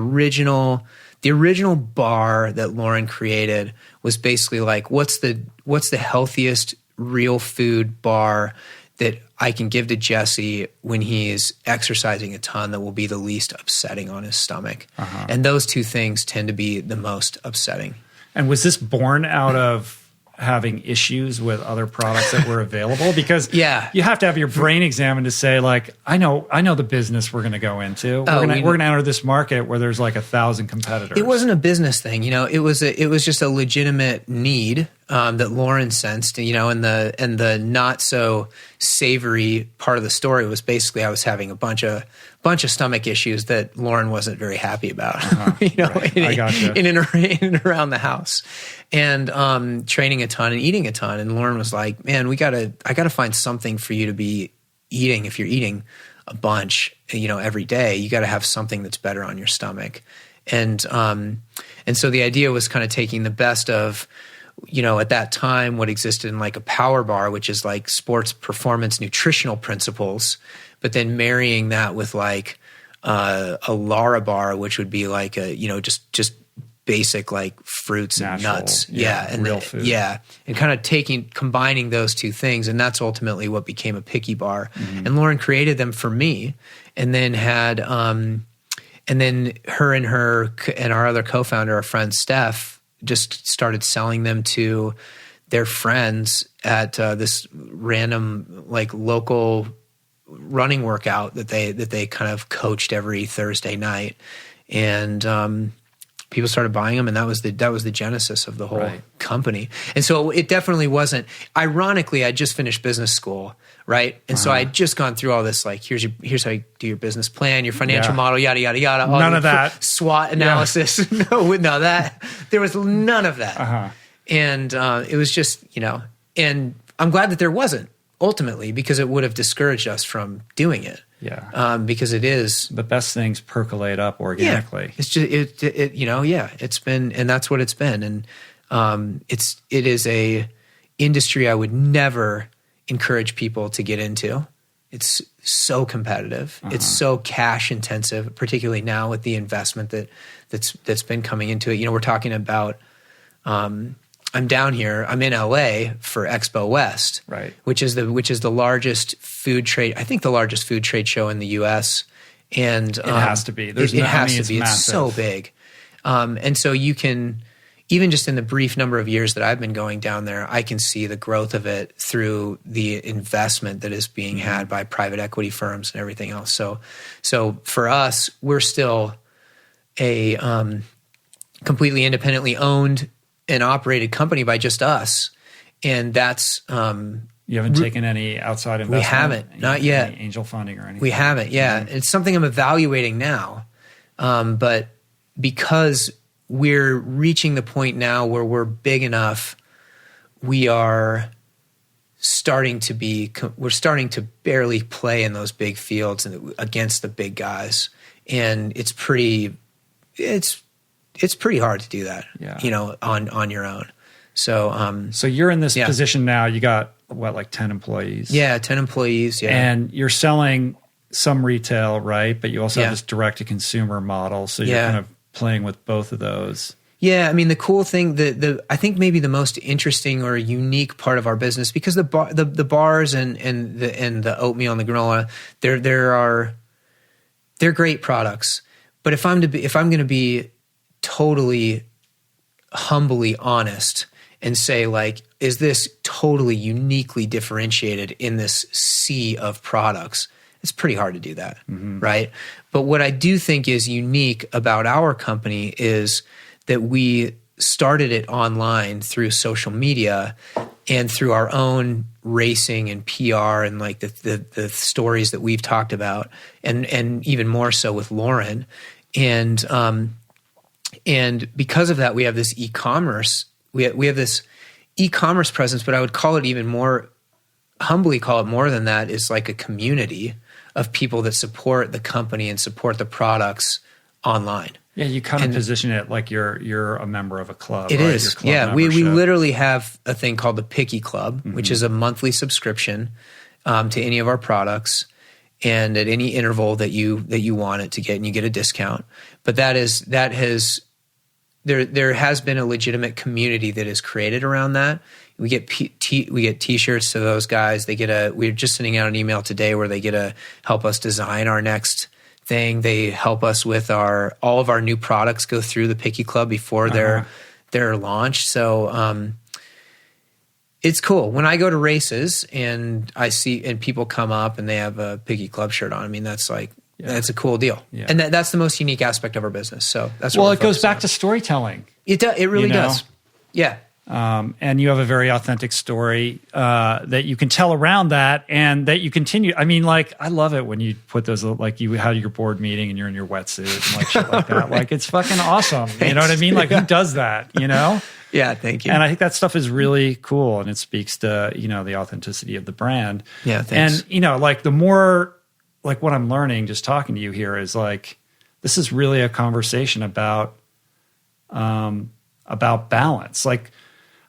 original bar that Lauren created was basically like, what's the healthiest real food bar that I can give to Jesse when he's exercising a ton that will be the least upsetting on his stomach. And those two things tend to be the most upsetting. And was this born out of having issues with other products that were available? Because you have to have your brain examined to say, like, I know the business we're going to go into. We're going to enter this market where there's like 1,000 competitors. It wasn't a business thing, you know. It was just a legitimate need that Lauren sensed, you know. And the not so savory part of the story was basically I was having a bunch of stomach issues that Lauren wasn't very happy about, you know, right. in and around the house, and training a ton and eating a ton. And Lauren was like, "Man, I gotta find something for you to be eating. If you're eating a bunch, you know, every day, you got to have something that's better on your stomach." And so the idea was kind of taking the best of, you know, at that time what existed in like a power bar, which is like sports performance nutritional principles, but then marrying that with like a Lara bar, which would be like a, you know, just basic like fruits and nuts. And real food. Yeah. And kind of combining those two things. And that's ultimately what became a picky bar. And Lauren created them for me, and then had, and then her and our other co-founder, our friend Steph, just started selling them to their friends at this random like local running workout that they kind of coached every Thursday night, and people started buying them, and that was the genesis of the whole company. And so it definitely wasn't. Ironically, I just finished business school, right? And so I had just gone through all this, like here's how you do your business plan, your financial model, yada yada yada. None of that SWOT analysis. No, that there was none of that. And it was just, you know, and I'm glad that there wasn't ultimately, because it would have discouraged us from doing it. Yeah. Because it is the best things percolate up organically. Yeah. It's just it you know, it's been, and that's what it's been. And it is a industry I would never encourage people to get into. It's so competitive. It's so cash intensive, particularly now with the investment that's been coming into it. You know, we're talking about I'm down here. I'm in LA for Expo West, right? Which is the largest food trade. I think the largest food trade show in the U.S. And it has to be. It has to be. It's so big, and so you can even just in the brief number of years that I've been going down there, I can see the growth of it through the investment that is being had by private equity firms and everything else. So for us, we're still a completely independently owned and operated company by just us. And that's... you haven't taken any outside investment? We haven't, not yet. Any angel funding or anything? We haven't, yeah. It's something I'm evaluating now. But because we're reaching the point now where we're big enough, we're starting to barely play in those big fields and against the big guys. And it's pretty hard to do that, on your own. So, so you're in this position now. You got like 10 employees? Yeah, 10 employees. Yeah, and you're selling some retail, right? But you also have this direct to consumer model. So you're kind of playing with both of those. Yeah, I mean, the cool thing, I think maybe the most interesting or unique part of our business, because the bars and the oatmeal and the granola, they're great products. But if I'm going to be totally humbly honest and say, like, is this totally uniquely differentiated in this sea of products? It's pretty hard to do that, right? But what I do think is unique about our company is that we started it online through social media and through our own racing and PR and like the stories that we've talked about, and even more so with Lauren. And because of that, we have this e-commerce. We have this e-commerce presence, but I would call it even more, humbly call it more than that, is like a community of people that support the company and support the products online. Yeah, you kind of position it like you're a member of a club. It right? is, yeah. We literally have a thing called the Picky Club, which is a monthly subscription to any of our products, and at any interval that you want it to get, and you get a discount. But there has been a legitimate community that is created around that. We get T-shirts to those guys. We're just sending out an email today where they get to help us design our next thing. They help us with all of our new products go through the Picky Club before they're launched. So it's cool. When I go to races and I see and people come up and they have a Picky Club shirt on, I mean, that's like, that's a cool deal. Yeah. And that's the most unique aspect of our business. So that's what it goes back to storytelling. It really does. Yeah. And you have a very authentic story that you can tell around that, and that you continue. I mean, like, I love it when you put those, like, you had your board meeting and you're in your wetsuit and like shit like that. Like, it's fucking awesome. You know what I mean? Like, who does that? You know? Yeah, thank you. And I think that stuff is really cool, and it speaks to the authenticity of the brand. Yeah, thanks. And like the more, like, what I'm learning just talking to you here is like, this is really a conversation about balance. Like,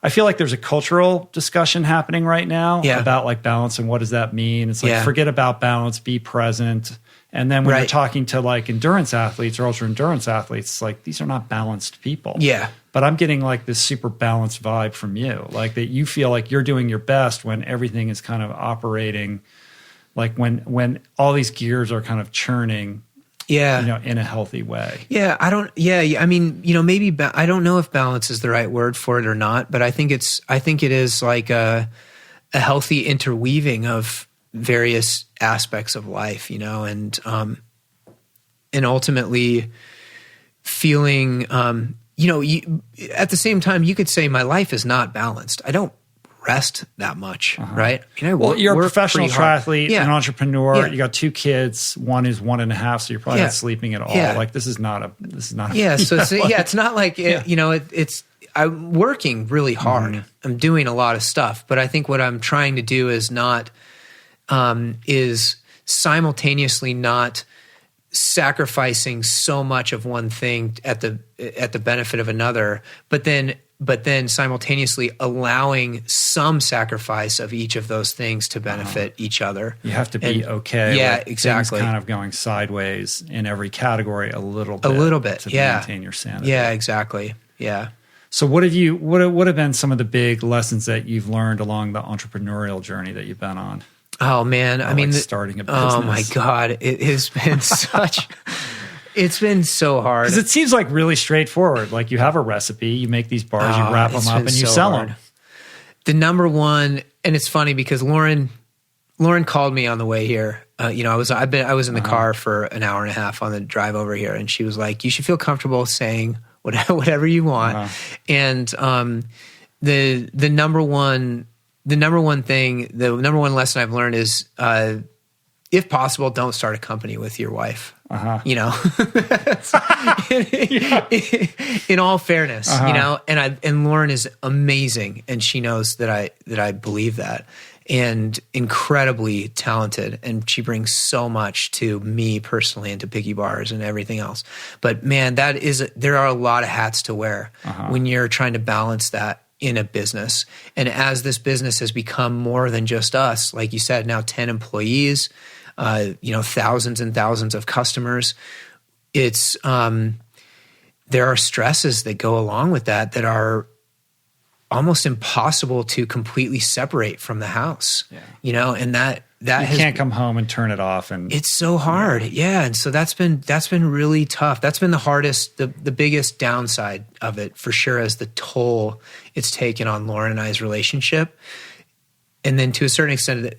I feel like there's a cultural discussion happening right now about like balance and what does that mean? It's like, forget about balance, be present. And then when you're talking to like endurance athletes or ultra endurance athletes, it's like, these are not balanced people. Yeah. But I'm getting like this super balanced vibe from you, like that you feel like you're doing your best when everything is kind of operating, like when all these gears are kind of churning. Yeah. In a healthy way. Yeah. I mean, maybe, I don't know if balance is the right word for it or not, but I think it is like a healthy interweaving of various aspects of life, and ultimately feeling, at the same time, you could say my life is not balanced. I don't rest that much, right? I mean, you're a professional triathlete, an entrepreneur. Yeah. You got 2 kids. One is 1.5, so you're probably not sleeping at all. Yeah. Like, this is not a So it's not like it's I'm working really hard. I'm doing a lot of stuff, but I think what I'm trying to do is not is simultaneously not sacrificing so much of one thing at the benefit of another, but then simultaneously allowing some sacrifice of each of those things to benefit each other. You have to be okay. Yeah, with exactly. Things kind of going sideways in every category a little bit to maintain your sanity. Yeah, exactly. Yeah. So what have been some of the big lessons that you've learned along the entrepreneurial journey that you've been on? Oh man, I mean, starting a business. Oh my God, it has been such. It's been so hard. Because it seems like really straightforward. Like you have a recipe, you make these bars, you wrap them up, and you sell them. The number one, and it's funny because Lauren called me on the way here. I was in the car for an hour and a half on the drive over here, and she was like, "You should feel comfortable saying whatever you want." And the number one thing, the number one lesson I've learned is, if possible, don't start a company with your wife. In all fairness, and Lauren is amazing, and she knows that I believe that, and incredibly talented, and she brings so much to me personally and to Picky Bars and everything else. But man, there are a lot of hats to wear when you're trying to balance that in a business. And as this business has become more than just us, like you said, now 10 employees, thousands and thousands of customers, it's there are stresses that go along with that are almost impossible to completely separate from the house. And that you can't come home and turn it off, and it's so hard. And so that's been really tough. That's been the hardest, the biggest downside of it for sure, as the toll it's taken on Lauren and I's relationship. And then to a certain extent,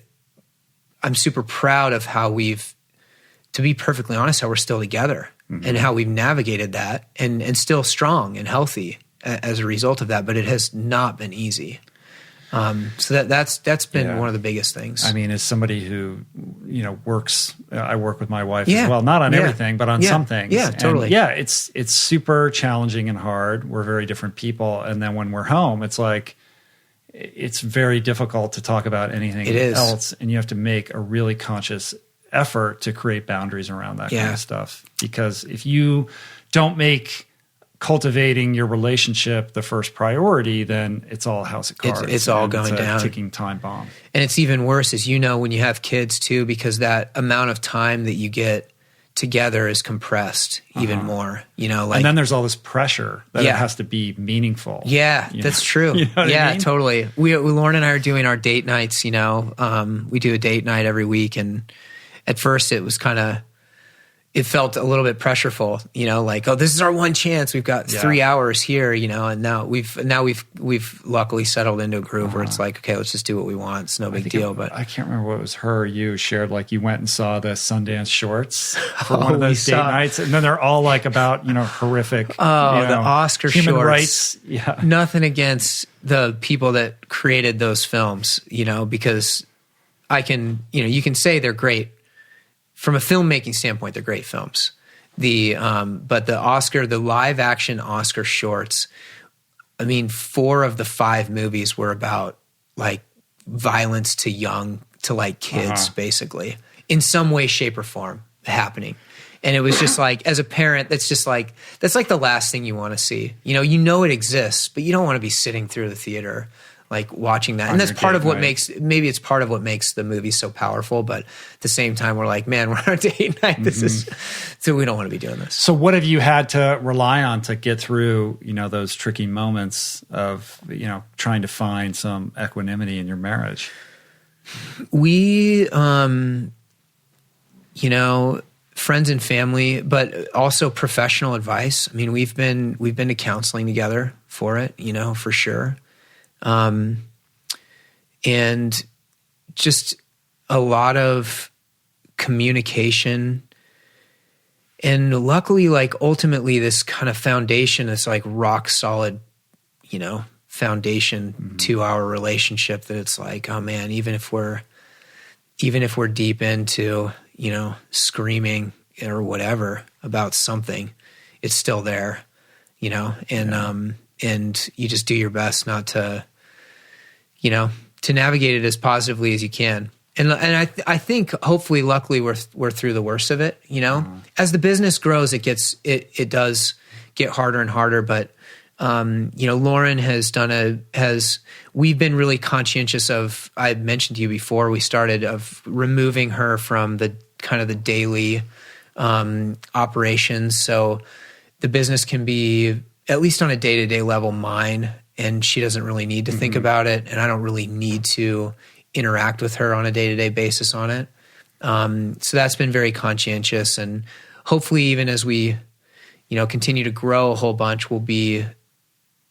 I'm super proud of how to be perfectly honest, how we're still together and how we've navigated that and still strong and healthy as a result of that. But it has not been easy. So that's been one of the biggest things. I mean, as somebody who, works, I work with my wife as well, not on everything, but on some things. Yeah, totally. And it's super challenging and hard. We're very different people. And then when we're home, it's like, it's very difficult to talk about anything else. And you have to make a really conscious effort to create boundaries around that kind of stuff. Because if you don't make cultivating your relationship the first priority, then it's all a house of cards. It's all going down. Ticking time bomb. And it's even worse, as you know, when you have kids too, because that amount of time that you get together is compressed even more, and then the's all this pressure that it has to be meaningful. That's true. I mean? Totally. Lauren and I are doing our date nights, we do a date night every week. And at first it was it felt a little bit pressureful, like, oh, this is our one chance. We've got 3 hours here, and now we've luckily settled into a groove where it's like, okay, let's just do what we want. It's no big deal. But I can't remember what it was her or you shared, like you went and saw the Sundance shorts for one of those date nights. And then they're all like about, horrific, the Oscar human shorts. Rights. Yeah. Nothing against the people that created those films, because I can, you can say they're great. From a filmmaking standpoint, they're great films. But the live action Oscar shorts, I mean, 4 of the 5 movies were about like violence to like kids, basically, in some way, shape, or form happening. And it was just like, as a parent, that's like the last thing you want to see. It exists, but you don't want to be sitting through the theater like watching that. And that's part of what makes the movie so powerful. But at the same time, we're like, man, we're on a date night. So we don't want to be doing this. So what have you had to rely on to get through, those tricky moments of, trying to find some equanimity in your marriage? We, friends and family, but also professional advice. I mean, we've been to counseling together for it, for sure. And just a lot of communication, and luckily, like ultimately this kind of foundation is like rock solid, foundation to our relationship, that it's like, oh man, even if we're deep into, screaming or whatever about something, it's still there, and you just do your best not to, to navigate it as positively as you can. And I think hopefully, luckily, we're through the worst of it. As the business grows, it does get harder and harder. But Lauren we've been really conscientious of. I mentioned to you before we started, of removing her from the kind of the daily operations, so the business can be, at least on a day-to-day level, mine, and she doesn't really need to think about it, and I don't really need to interact with her on a day-to-day basis on it. So that's been very conscientious, and hopefully even as we, continue to grow a whole bunch,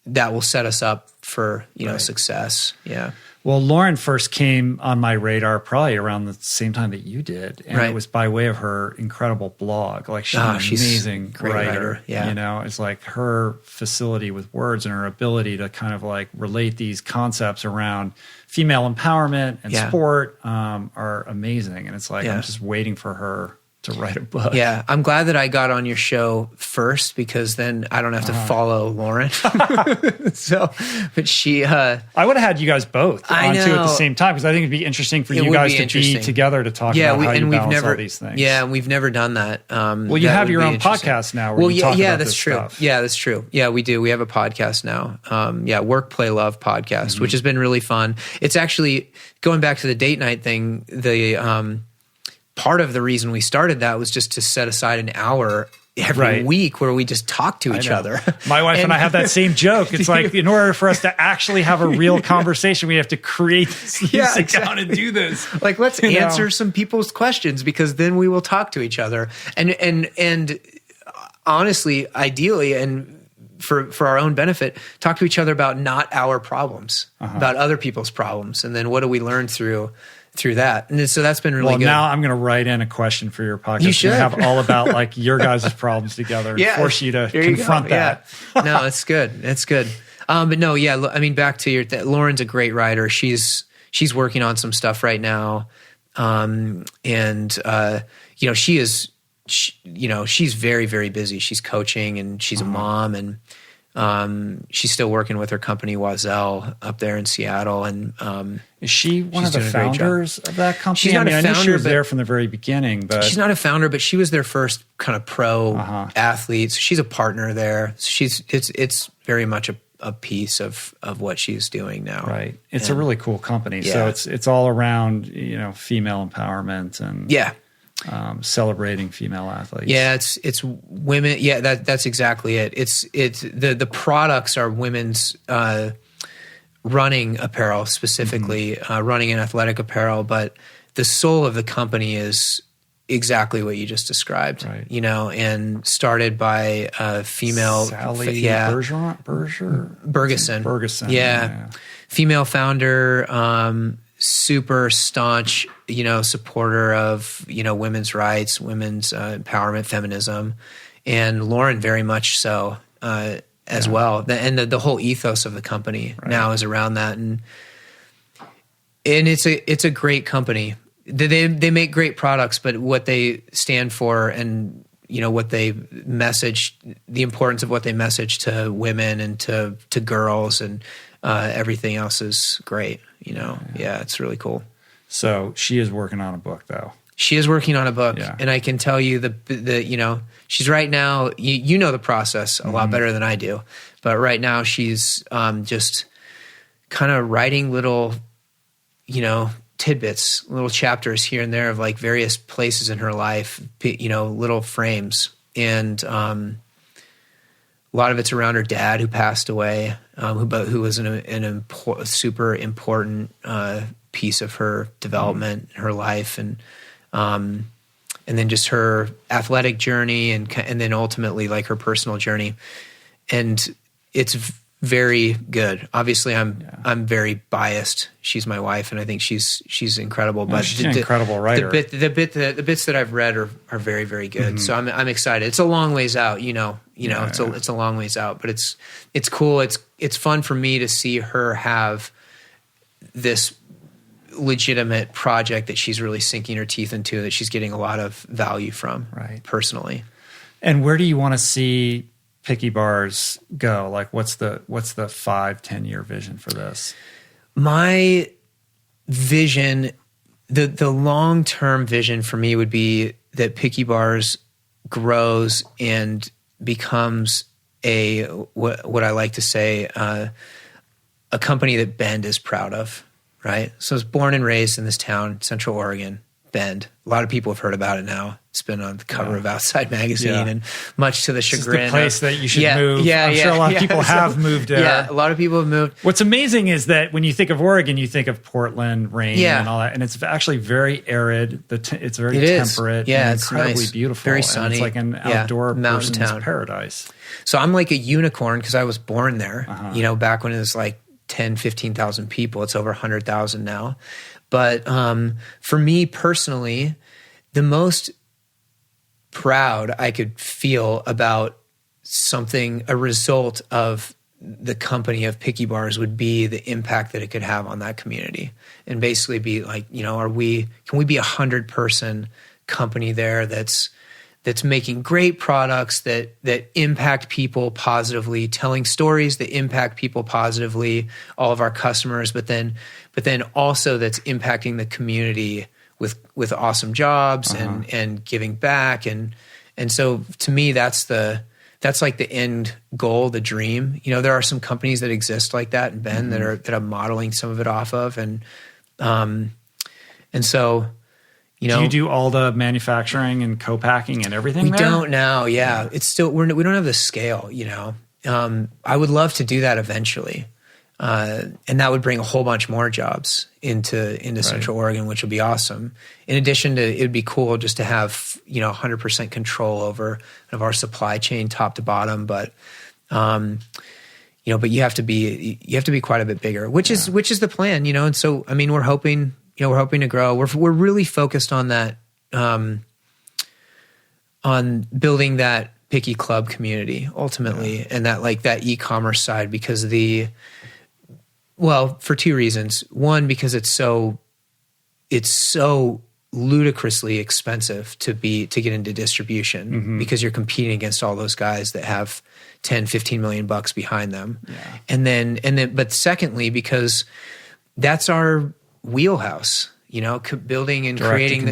that will set us up for, success. Yeah. Well, Lauren first came on my radar probably around the same time that you did. And it was by way of her incredible blog. Like she's an amazing writer. Yeah. It's like her facility with words and her ability to kind of like relate these concepts around female empowerment and sport are amazing. And it's like, I'm just waiting for her to write a book. Yeah. I'm glad that I got on your show first because then I don't have to follow Lauren. But she, I would have had you guys both on too at the same time because I think it'd be interesting for you guys to be together to talk about how you balance all these things. Yeah. We've never done that. Well, you have your own podcast now where you talk about that's this true. stuff. Yeah, that's true. Yeah, we do. We have a podcast now. Work, Play, Love podcast, which has been really fun. It's actually going back to the date night thing. Part of the reason we started that was just to set aside an hour every week where we just talk to each other. My wife and I have that same joke. It's like, in order for us to actually have a real conversation, we have to create this account and do this. Like, let's answer some people's questions because then we will talk to each other. And honestly, ideally, and for our own benefit, talk to each other about not our problems, about other people's problems. And then what do we learn through that? And so that's been really good. Well, now I'm going to write in a question for your podcast. You should have all about like your guys' problems together and force you to confront that. Yeah. No, it's good. It's good. But no, I mean, back to Lauren's a great writer. She's working on some stuff right now. She's very, very busy. She's coaching and she's a mom and, she's still working with her company Wazelle up there in Seattle. And is she one of the founders of that company? She's not a founder. I knew she was there from the very beginning, but she's not a founder. But she was their first kind of pro athlete. So she's a partner there. So it's very much a piece of what she's doing now. Right. It's a really cool company. Yeah. So it's all around female empowerment and celebrating female athletes. Yeah, it's women. Yeah, that's exactly it. It's the products are women's running apparel specifically, running and athletic apparel, but the soul of the company is exactly what you just described. Right. And started by a female Sally Bergeson. Yeah. Female founder, super staunch, supporter of, women's rights, women's empowerment, feminism, and Lauren very much so as well. The whole ethos of the company now is around that, and it's a great company. They make great products, but what they stand for and what they message, the importance of what they message to women and to girls and everything else is great. Yeah, it's really cool. So she is working on a book, though. She is working on a book, and I can tell you she's right now. You know the process a lot better than I do, but right now she's just kind of writing little, tidbits, little chapters here and there of like various places in her life, little frames, and a lot of it's around her dad who passed away, who was an super important piece of her development, her life, and then just her athletic journey, and then ultimately like her personal journey, and it's very good. Obviously, I'm very biased. She's my wife, and I think she's incredible. But she's an incredible writer. The bits that I've read are very, very good. So I'm excited. It's a long ways out, it's a long ways out, but it's cool. It's fun for me to see her have this legitimate project that she's really sinking her teeth into, that she's getting a lot of value from personally. And where do you want to see Picky Bars go? Like what's the 5-10 year vision for this? My vision, the long-term vision for me would be that Picky Bars grows and becomes what I like to say, a company that Bend is proud of, right? So I was born and raised in this town, Central Oregon, Bend. A lot of people have heard about it now. It's been on the cover of Outside Magazine, and much to the chagrin. It's the place that you should move. Yeah, I'm sure a lot of people have moved there. Yeah, a lot of people have moved. What's amazing is that when you think of Oregon, you think of Portland, rain, and all that, and it's actually very arid. It's very temperate. Yeah, and it's incredibly nice. beautiful. Very and sunny. it's like an outdoor mountain person's town. paradise. So I'm like a unicorn because I was born there. Back when it was like 10, 15,000 people. It's over 100,000 now. But for me personally, the most proud I could feel about something, a result of the company of Picky Bars would be the impact that it could have on that community, and basically be like, can we be 100-person company there that's making great products that impact people positively, telling stories that impact people positively, all of our customers, but then also that's impacting the community with awesome jobs and giving back. And so to me, that's like the end goal, the dream. There are some companies that exist like that in Bend that I'm modeling some of it off of. And so, do you do all the manufacturing and co-packing and everything? We don't now. Yeah. It's still, we don't have the scale, I would love to do that eventually. And that would bring a whole bunch more jobs into Central Oregon, which would be awesome. In addition to, it would be cool just to have, 100% control over of our supply chain top to bottom. But, but you have to be quite a bit bigger, which is the plan, And so, we're hoping to grow. We're really focused on that, on building that Picky Club community ultimately, and that e-commerce side, because for two reasons. One, because it's so ludicrously expensive to get into distribution, because you're competing against all those guys that have 10, 15 million bucks behind them. Yeah. And then, but secondly, because that's our wheelhouse, building and creating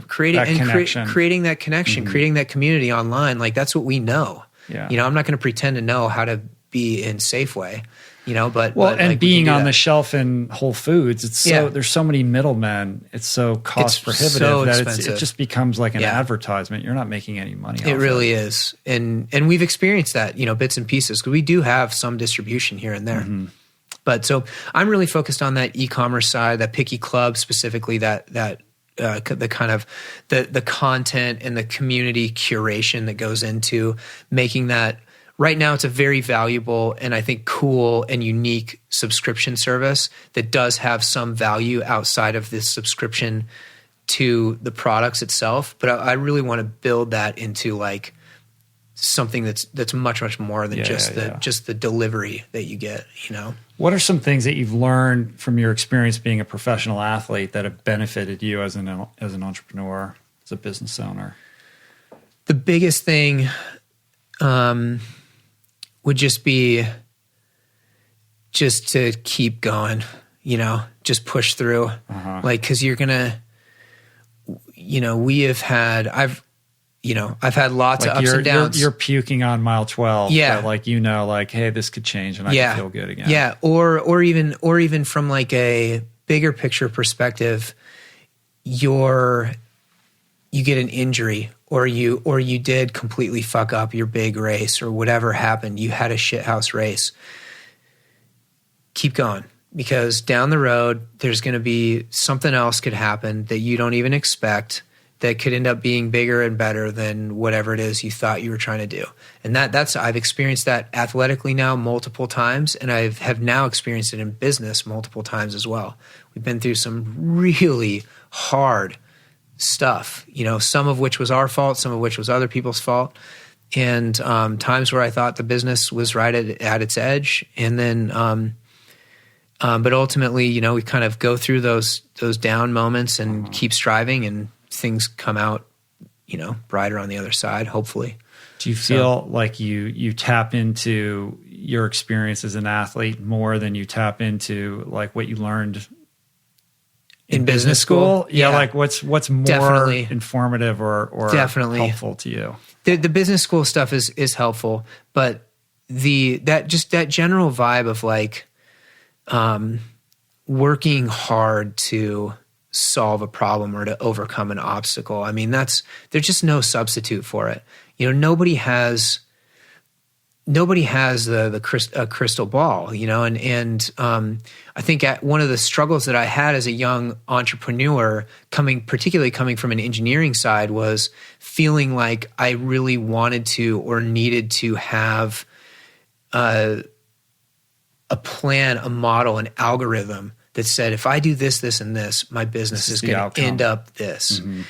creating that connection, creating that community online. Like, that's what we know. Yeah. I'm not going to pretend to know how to be in Safeway, but being on the shelf in Whole Foods, it's there's so many middlemen. It's so cost prohibitive that it just becomes like an advertisement. You're not making any money. It really is. And we've experienced that, bits and pieces, because we do have some distribution here and there. But so I'm really focused on that e-commerce side, that Picky Club specifically, the kind of the content and the community curation that goes into making that. Right now, it's a very valuable and I think cool and unique subscription service that does have some value outside of this subscription to the products itself. But I really want to build that into like something that's much, much more than just the delivery that you get, What are some things that you've learned from your experience being a professional athlete that have benefited you as an entrepreneur, as a business owner? The biggest thing would just be just to keep going, just push through. Like, because you're gonna, I've had lots of ups and downs. You're puking on mile 12. Yeah. But hey, this could change and I can feel good again. Yeah. Or even from like a bigger picture perspective, you get an injury, or you did completely fuck up your big race, or whatever happened. You had a shithouse race. Keep going, because down the road, there's going to be something else could happen that you don't even expect, that could end up being bigger and better than whatever it is you thought you were trying to do. And that's I've experienced that athletically now multiple times, and I have now experienced it in business multiple times as well. We've been through some really hard stuff, some of which was our fault, some of which was other people's fault, and times where I thought the business was right at its edge, and then but ultimately, we kind of go through those down moments and keep striving, and things come out, brighter on the other side, hopefully. Do you feel like you tap into your experience as an athlete more than you tap into like what you learned in business school? Yeah. Like what's more definitely informative or definitely helpful to you? The business school stuff is helpful, but that general vibe of like working hard to solve a problem or to overcome an obstacle. I mean, there's just no substitute for it. Nobody has a crystal ball, and I think one of the struggles that I had as a young entrepreneur, particularly coming from an engineering side, was feeling like I really wanted to or needed to have a plan, a model, an algorithm that said, if I do this, this, and this, my business is going to end up this. Mm-hmm.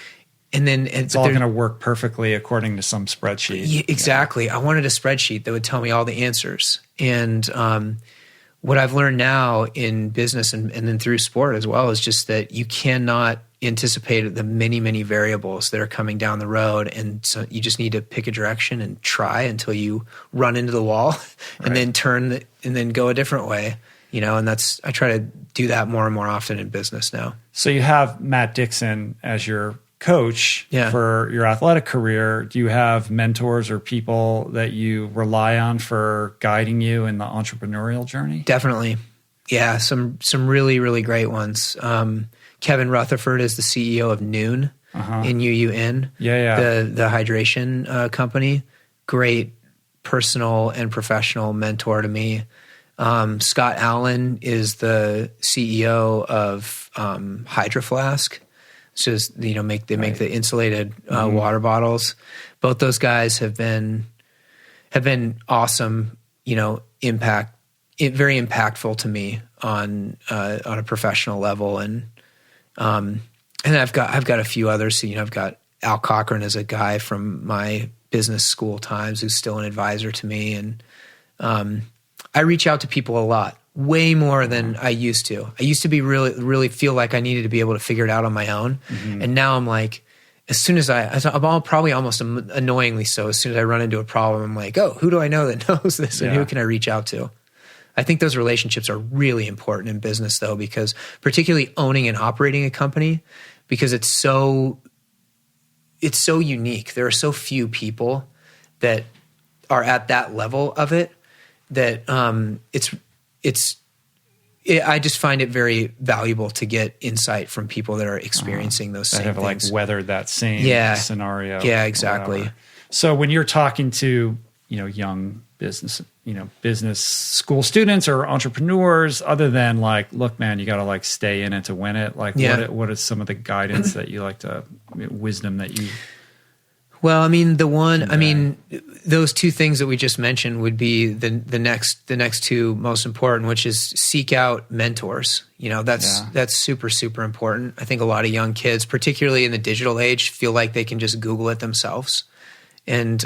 And then it's all going to work perfectly according to some spreadsheet. Yeah, exactly. I wanted a spreadsheet that would tell me all the answers. And what I've learned now in business and then through sport as well is just that you cannot anticipate the many, many variables that are coming down the road. And so you just need to pick a direction and try until you run into the wall and then turn and then go a different way. And I try to do that more and more often in business now. So you have Matt Dixon as your coach for your athletic career. Do you have mentors or people that you rely on for guiding you in the entrepreneurial journey? Definitely. Yeah. Some really, really great ones. Kevin Rutherford is the CEO of Noon, N-U-U-N. The hydration company. Great personal and professional mentor to me. Scott Allen is the CEO of Hydro Flask. It's just, they make the insulated water bottles. Both those guys have been awesome, very impactful to me on a professional level. And I've got a few others. I've got Al Cochran as a guy from my business school times who's still an advisor to me. And I reach out to people a lot. Way more than I used to. I used to be really feel like I needed to be able to figure it out on my own. Mm-hmm. And now I'm like, as soon as I'm probably almost annoyingly so, as soon as I run into a problem, I'm like, oh, who do I know that knows this and who can I reach out to? I think those relationships are really important in business though, because particularly owning and operating a company, because it's so unique. There are so few people that are at that level of it that I just find it very valuable to get insight from people that are experiencing those same things. Like weathered that same scenario. Yeah, exactly. So when you're talking to, young business school students or entrepreneurs, other than like, look, man, you got to like stay in it to win it. Like what is some of the guidance that you like to, wisdom that you... Well, those two things that we just mentioned would be the next two most important, which is seek out mentors. That's super, super important. I think a lot of young kids, particularly in the digital age, feel like they can just Google it themselves. And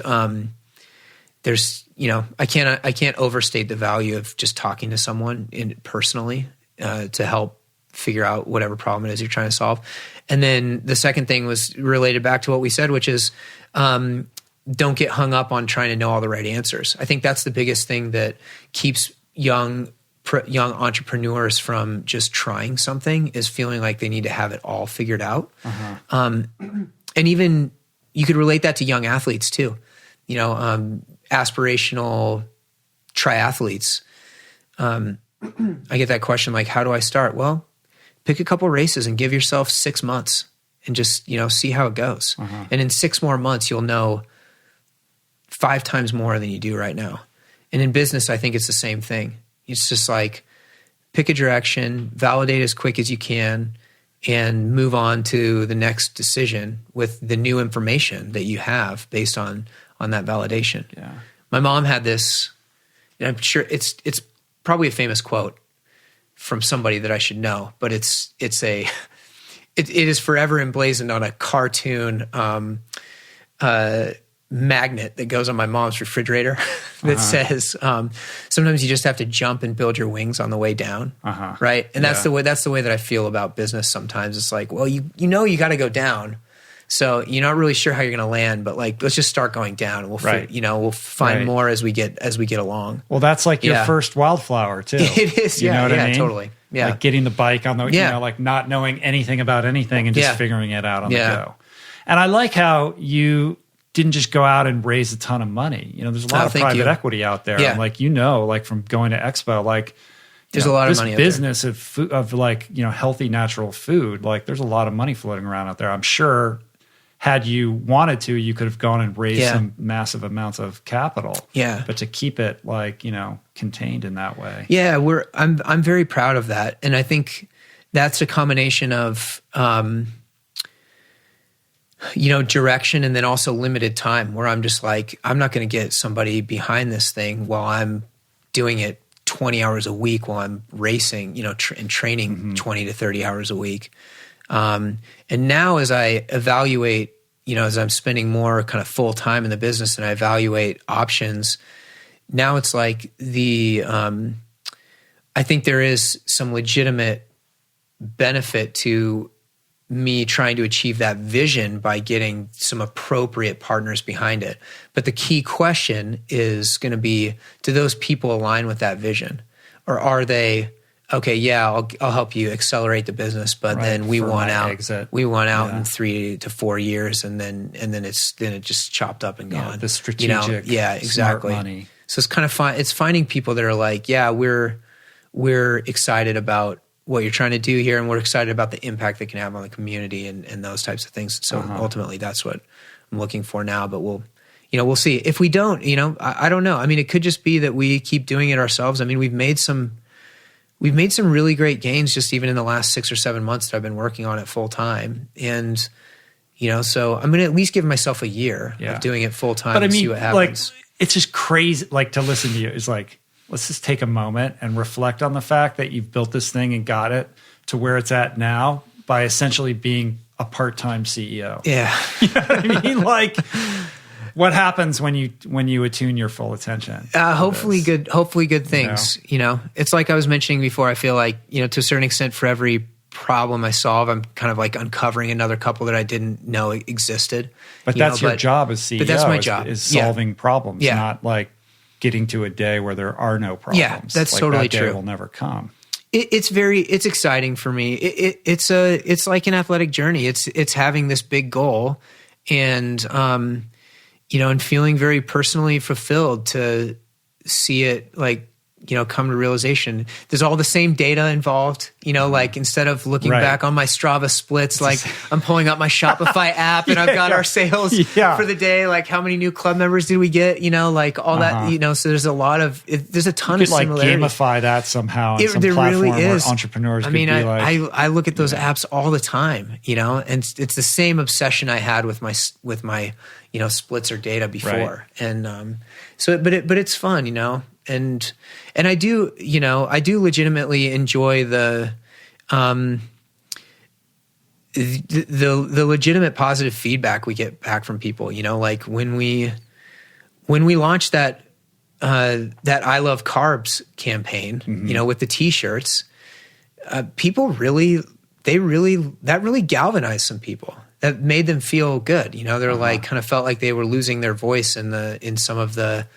there's, I can't overstate the value of just talking to someone personally to help figure out whatever problem it is you're trying to solve. And then the second thing was related back to what we said, which is don't get hung up on trying to know all the right answers. I think that's the biggest thing that keeps young entrepreneurs from just trying something, is feeling like they need to have it all figured out. And even you could relate that to young athletes too. Aspirational triathletes. I get that question like, how do I start? Well, pick a couple races and give yourself 6 months and just, see how it goes. And in 6 more months, you'll know 5 times more than you do right now. And in business, I think it's the same thing. It's just like, pick a direction, validate as quick as you can, and move on to the next decision with the new information that you have based on that validation. Yeah. My mom had this, and I'm sure it's probably a famous quote from somebody that I should know, but it is forever emblazoned on a cartoon magnet that goes on my mom's refrigerator that says, sometimes you just have to jump and build your wings on the way down. Right. And that's the way that I feel about business. Sometimes it's like, well, you got to go down. So you're not really sure how you're going to land, but like, let's just start going down and we'll find more as we get along. Well, that's like your first Wildflower too. It is. You know what I mean? Totally. Yeah. Like getting the bike on the, like not knowing anything about anything and just figuring it out on the go. And I like how you didn't just go out and raise a ton of money. There's a lot of private equity out there. Yeah. And like, like from going to Expo, like There's a lot of money out there. This business of food, of like, healthy natural food, like there's a lot of money floating around out there. I'm sure had you wanted to, you could have gone and raised some massive amounts of capital. Yeah. But to keep it like, contained in that way. Yeah, I'm very proud of that. And I think that's a combination of direction and then also limited time, where I'm just like, I'm not going to get somebody behind this thing while I'm doing it 20 hours a week while I'm racing, and training 20 to 30 hours a week. And now as I evaluate, as I'm spending more kind of full time in the business and I evaluate options, now it's like I think there is some legitimate benefit to me trying to achieve that vision by getting some appropriate partners behind it. But the key question is going to be, do those people align with that vision? Or are they, okay, yeah, I'll help you accelerate the business, but then we want out in 3 to 4 years, and then it just chopped up and gone. The strategic, exactly. Smart money. So it's kind of fun. It's finding people that are like, yeah, we're excited about what you're trying to do here, and we're excited about the impact that can have on the community and those types of things. So ultimately, that's what I'm looking for now. But we'll see. If we don't, I don't know. I mean, it could just be that we keep doing it ourselves. I mean, we've made some really great gains just even in the last 6 or 7 months that I've been working on it full time. And, so I'm going to at least give myself a year of doing it full time and see what happens. Like, it's just crazy. Like, to listen to you is like, let's just take a moment and reflect on the fact that you've built this thing and got it to where it's at now by essentially being a part-time CEO. Yeah. You know what I mean? Like, what happens when you attune your full attention? Hopefully good things. It's like I was mentioning before. I feel like, to a certain extent, for every problem I solve, I'm kind of like uncovering another couple that I didn't know existed. But that's your job as CEO. But that's my job. Is solving problems, not like getting to a day where there are no problems. Yeah, that's like totally that day true. Will never come. It's exciting for me. It's like an athletic journey. It's having this big goal, and and feeling very personally fulfilled to see it like come to realization. There's all the same data involved. Like instead of looking back on my Strava splits, like I'm pulling up my Shopify app and I've got our sales for the day. Like how many new club members did we get? Like all that. So there's a lot of there's a ton of similarities. Like gamify that somehow. Some there platform really is. Where entrepreneurs. I look at those apps all the time. And it's the same obsession I had with my splits or data before. And but it's fun. And I do legitimately enjoy the legitimate positive feedback we get back from people. Like when we launched that I Love Carbs campaign, with the T-shirts, people that really galvanized some people. That made them feel good. They're like kind of felt like they were losing their voice in some of the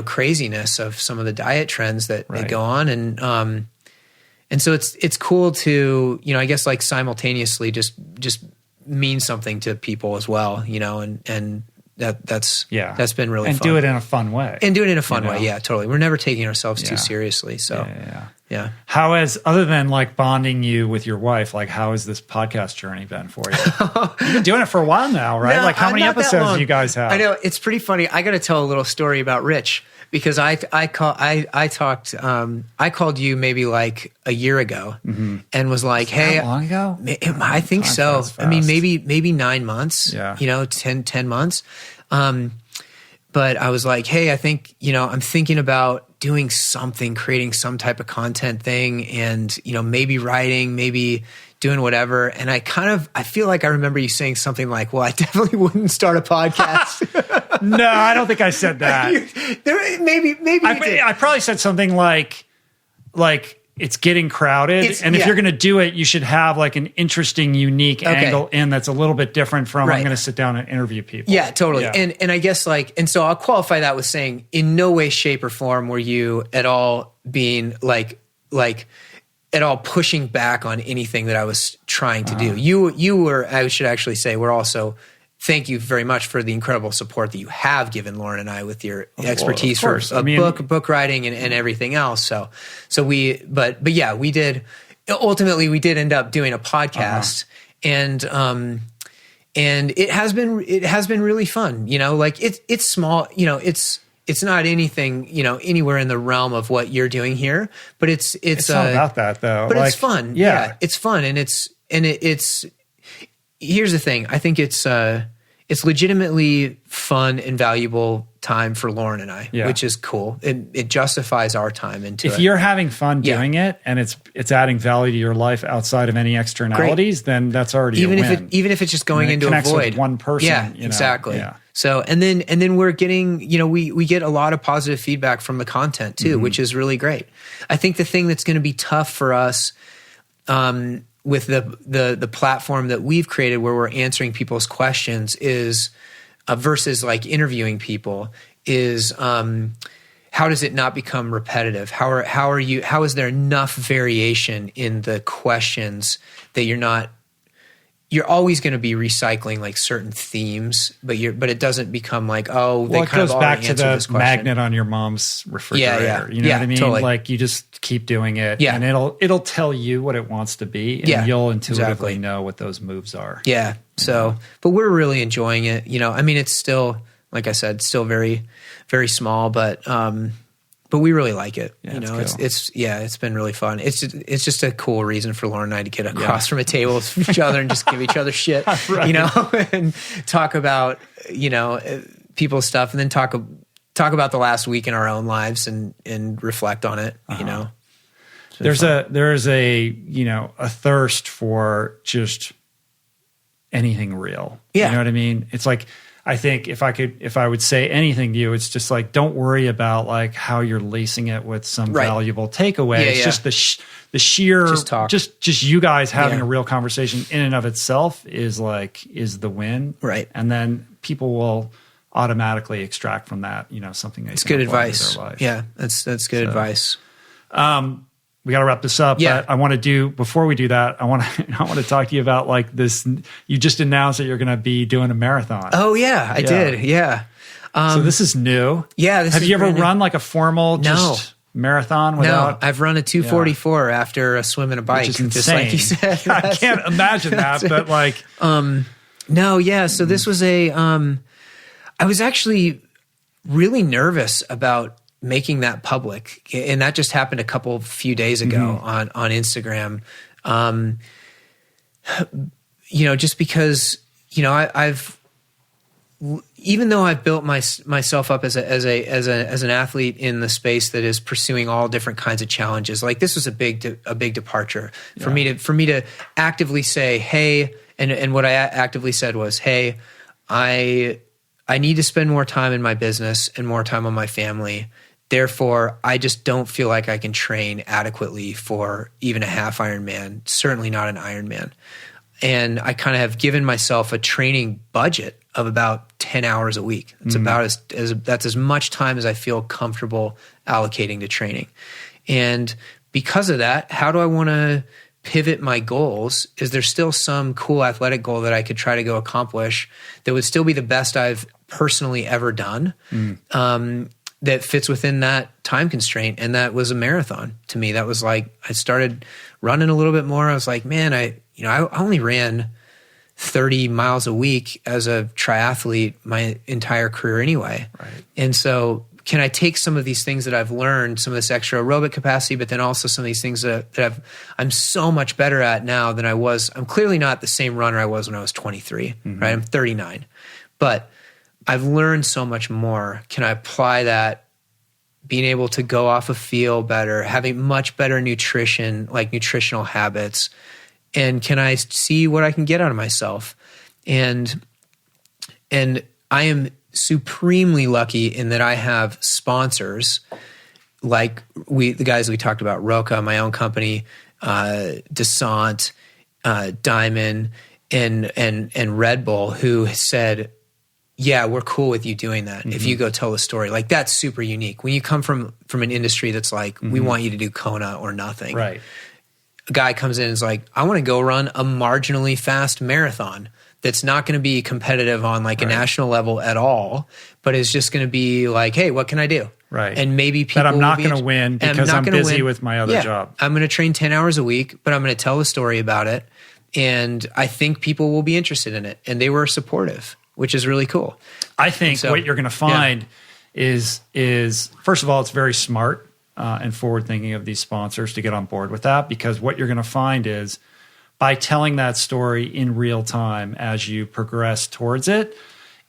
craziness of some of the diet trends that they go on. And so it's cool to, I guess like simultaneously just mean something to people as well, and that's been really fun. And do it in a fun way. Yeah, totally. We're never taking ourselves too seriously. So yeah. How has, other than like bonding you with your wife, like how has this podcast journey been for you? You've been doing it for a while now, right? No, like how many episodes do you guys have? I know, it's pretty funny. I got to tell a little story about Rich, because I called you maybe like a year ago and was like, hey, that long ago? I think so. I mean, maybe 9 months, 10 months. But I was like, hey, I think, I'm thinking about doing something, creating some type of content thing, and, maybe writing, maybe doing whatever. And I feel like I remember you saying something like, well, I definitely wouldn't start a podcast. No, I don't think I said that. Maybe you did. I probably said something like it's getting crowded. And if you're going to do it, you should have like an interesting, unique angle in that's a little bit different from I'm going to sit down and interview people. Yeah, totally. Yeah. And I guess and so I'll qualify that with saying in no way, shape or form were you at all being like at all pushing back on anything that I was trying to do. You were, I should actually say, we're also thank you very much for the incredible support that you have given Lauren and I with your expertise for book writing and everything else. So but yeah, we did end up doing a podcast and it has been really fun, like it's small, it's not anything, anywhere in the realm of what you're doing here, but it's not about that though. But it's fun. Yeah, it's fun. And it's here's the thing. I think it's legitimately fun and valuable time for Lauren and I, which is cool. It justifies our time into it. If you're having fun doing it and it's adding value to your life outside of any externalities, then that's already a win. Even if it's just going into a void. With one person. Yeah, exactly. Yeah. So, and then we're getting, we get a lot of positive feedback from the content too, which is really great. I think the thing that's going to be tough for us, with the platform that we've created where we're answering people's questions is versus like interviewing people is how does it not become repetitive? How is there enough variation in the questions that you're always going to be recycling like certain themes, but it doesn't become like, it goes back to the magnet on your mom's refrigerator. Yeah. You know what I mean? Totally. Like you just keep doing it and it'll tell you what it wants to be and you'll intuitively know what those moves are. Yeah. So, but we're really enjoying it. It's still, like I said, still very, very small, but we really like it. Cool. It's been really fun. It's just a cool reason for Lauren and I to get across from a table with each other and just give each other shit, and talk about, people's stuff and then talk about the last week in our own lives and reflect on it, There is a thirst for just anything real. Yeah. You know what I mean? It's like, I think if I would say anything to you, it's just like, don't worry about like how you're lacing it with some valuable takeaway. It's just the sheer, just you guys having a real conversation in and of itself is the win. Right. And then people will automatically extract from that, something that's good advice. Their life. Yeah. That's good advice. We got to wrap this up. But I want to before we do that, I want to talk to you about like this. You just announced that you're going to be doing a marathon. Oh yeah, I did. Yeah. So this is new. Yeah. Have you ever run like a formal marathon without? No, I've run a 2:44 after a swim and a bike. Which is just insane. like you said. I can't imagine that, but like. No, yeah. So this was I was actually really nervous about making that public, and that just happened a few days ago on Instagram. Just because I've even though I've built myself up as an athlete in the space that is pursuing all different kinds of challenges, like this was a big departure for me to actively say, hey, and what I actively said was, hey, I need to spend more time in my business and more time on my family. Therefore, I just don't feel like I can train adequately for even a half Ironman, certainly not an Ironman. And I kind of have given myself a training budget of about 10 hours a week. It's about that's as much time as I feel comfortable allocating to training. And because of that, how do I want to pivot my goals? Is there still some cool athletic goal that I could try to go accomplish that would still be the best I've personally ever done? That fits within that time constraint. And that was a marathon to me. That was like, I started running a little bit more. I was like, man, I only ran 30 miles a week as a triathlete my entire career anyway. Right. And so can I take some of these things that I've learned, some of this extra aerobic capacity, but then also some of these things that I'm so much better at now than I was. I'm clearly not the same runner I was when I was 23, right? I'm 39, but I've learned so much more. Can I apply that, being able to go off a field better, having much better nutrition, like nutritional habits, and can I see what I can get out of myself? And I am supremely lucky in that I have sponsors like the guys we talked about, Roka, my own company, Descent, Diamond, and Red Bull, who said, yeah, we're cool with you doing that. If you go tell the story, like that's super unique. When you come from an industry that's like, we want you to do Kona or nothing. Right. A guy comes in and is like, I want to go run a marginally fast marathon that's not going to be competitive on like a national level at all, but is just going to be like, hey, what can I do? Right. And maybe people that I'm not going to win because I'm busy with my other job. I'm going to train 10 hours a week, but I'm going to tell a story about it. And I think people will be interested in it. And they were supportive, which is really cool. I think what you're going to find is first of all, it's very smart and forward thinking of these sponsors to get on board with that, because what you're going to find is by telling that story in real time as you progress towards it,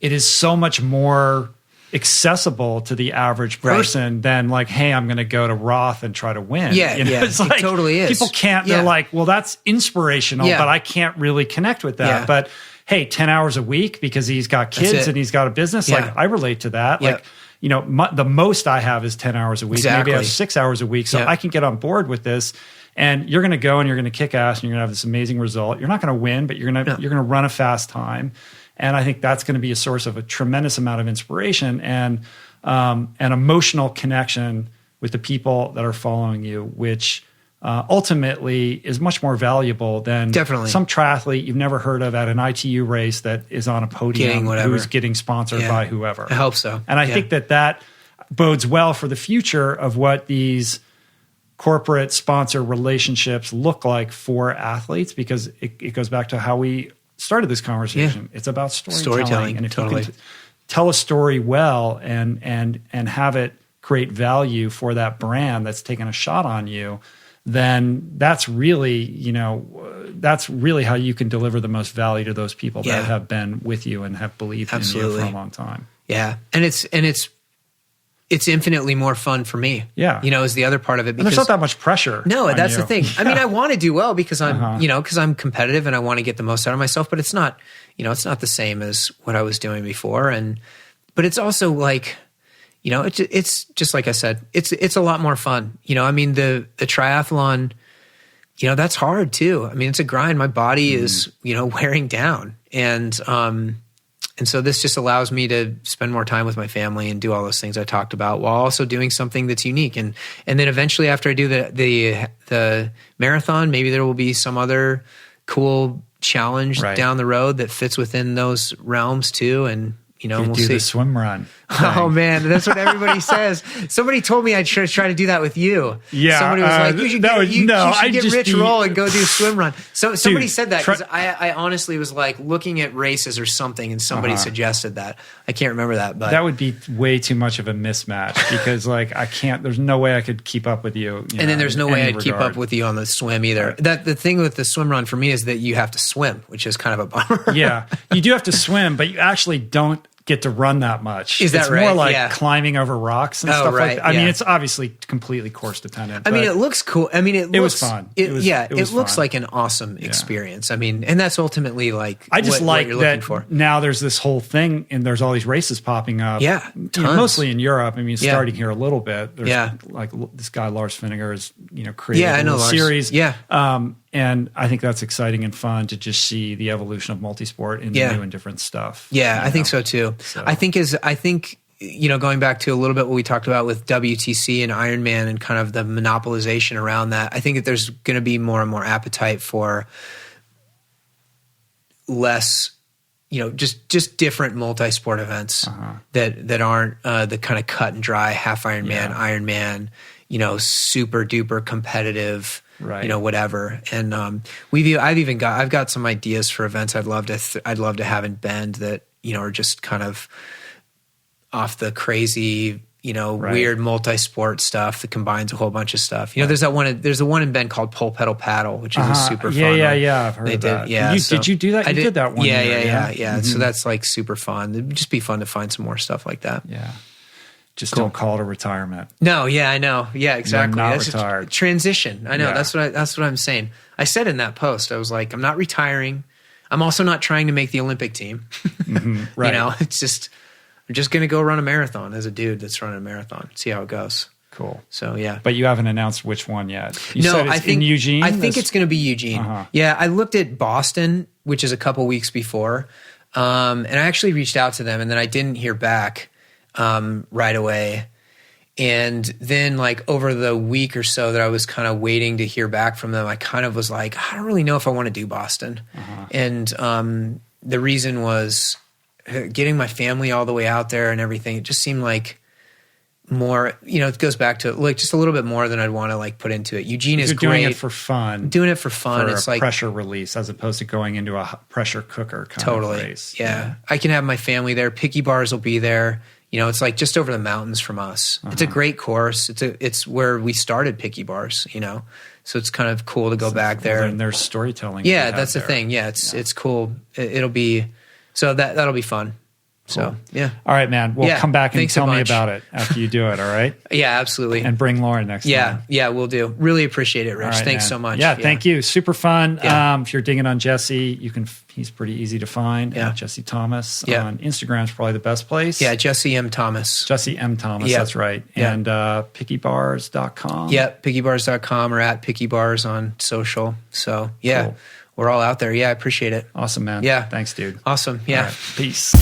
it is so much more accessible to the average person than like, hey, I'm going to go to Roth and try to win. It's like, it totally is. People can't, they're like, well, that's inspirational, but I can't really connect with that. But hey, 10 hours a week because he's got kids and he's got a business. Like I relate to that. Like, you know, the most I have is 10 hours a week. Maybe I have 6 hours a week. So I can get on board with this. And you're going to go and you're going to kick ass and you're going to have this amazing result. You're not going to win, but you're going to run a fast time. And I think that's going to be a source of a tremendous amount of inspiration and an emotional connection with the people that are following you, which ultimately is much more valuable than some triathlete you've never heard of at an ITU race that is on a podium who's getting sponsored by whoever. I hope so. And I think that bodes well for the future of what these corporate sponsor relationships look like for athletes, because it goes back to how we started this conversation. It's about storytelling. And if you can tell a story well and have it create value for that brand that's taking a shot on you, then that's really how you can deliver the most value to those people that have been with you and have believed in you for a long time. Yeah. And it's infinitely more fun for me. Yeah. You know, is the other part of it. Because, and there's not that much pressure. No, that's the thing. I mean, I want to do well because I'm, because I'm competitive and I want to get the most out of myself, but it's not, it's not the same as what I was doing before. But it's also like, it's just like I said, it's a lot more fun. I mean, the triathlon, that's hard too. I mean, it's a grind. My body is, wearing down. And so this just allows me to spend more time with my family and do all those things I talked about while also doing something that's unique. And then eventually after I do the marathon, maybe there will be some other cool challenge down the road that fits within those realms too. And, we'll do see. The swim run. Oh man, that's what everybody says. Somebody told me I should try to do that with you. Yeah. Somebody was like, you should get Rich Roll and go do a swim run. So somebody said that because I honestly was like looking at races or something and somebody suggested that. I can't remember that, but that would be way too much of a mismatch because there's no way I could keep up with you. And then there's no way I'd keep up with you on the swim either. Right. The thing with the swim run for me is that you have to swim, which is kind of a bummer. Yeah. You do have to swim, but you actually don't get to run that much. Is that it's right? more like climbing over rocks and stuff like that. I mean, it's obviously completely course dependent. I mean, it looks cool. I mean, it was fun. It looks like an awesome experience. I mean, and that's ultimately like I just what you're that looking for. Now there's this whole thing and there's all these races popping up. Yeah, mostly in Europe. I mean, starting here a little bit. There's like this guy Lars Finnegar is created a little series. Yeah. And I think that's exciting and fun to just see the evolution of multisport into new and different stuff. Yeah, I think so too. So. I think going back to a little bit what we talked about with WTC and Ironman and kind of the monopolization around that, I think that there's going to be more and more appetite for less, just different multi-sport events that aren't the kind of cut and dry half Ironman, Ironman, super duper competitive. Right. Whatever. And I've got some ideas for events I'd love to have in Bend that, are just kind of off the crazy, weird multi-sport stuff that combines a whole bunch of stuff. There's the one in Bend called Pole Pedal Paddle, which is a super fun one. Yeah. I've heard of that. Did you do that? You did that one year. Yeah. Mm-hmm. So that's like super fun. It'd just be fun to find some more stuff like that. Yeah. Just don't call it a retirement. No, yeah, I know. Yeah, exactly. You're not that's retired. Transition. I know. Yeah. That's what I'm saying. I said in that post, I was like, I'm not retiring. I'm also not trying to make the Olympic team. Right. It's just I'm just going to go run a marathon as a dude that's running a marathon. See how it goes. Cool. So yeah. But you haven't announced which one yet. I think in Eugene. I think it's going to be Eugene. Yeah, I looked at Boston, which is a couple weeks before, and I actually reached out to them, and then I didn't hear back right away. And then like over the week or so that I was kind of waiting to hear back from them, I kind of was like, I don't really know if I want to do Boston. And the reason was getting my family all the way out there and everything. It just seemed like more, it goes back to like just a little bit more than I'd want to like put into it. Eugene is great. Doing it for fun. Doing it for fun. It's like pressure release as opposed to going into a pressure cooker kind of race. Yeah. I can have my family there. Picky Bars will be there. It's like just over the mountains from us. It's a great course. It's where we started Picky Bars, So it's kind of cool to go back there. And there's storytelling. Yeah, that's the thing. Yeah, it's cool. It'll be so that'll be fun. So, cool. Yeah. All right, man. Well, come back and tell me about it after you do it, all right? Yeah, absolutely. And bring Lauren next time. Yeah, we'll do. Really appreciate it, Rich. Right, Thanks man. so much. Yeah, thank you. Super fun. Yeah. If you're digging on Jesse, he's pretty easy to find. Yeah. Jesse Thomas. Yeah. On Instagram is probably the best place. Yeah, Jesse M. Thomas. Jesse M. Thomas, that's right. Yeah. And pickybars.com. Yeah, pickybars.com or at pickybars on social. So, yeah, cool. We're all out there. Yeah, I appreciate it. Awesome, man. Yeah. Thanks, dude. Awesome. Yeah. All right. Peace.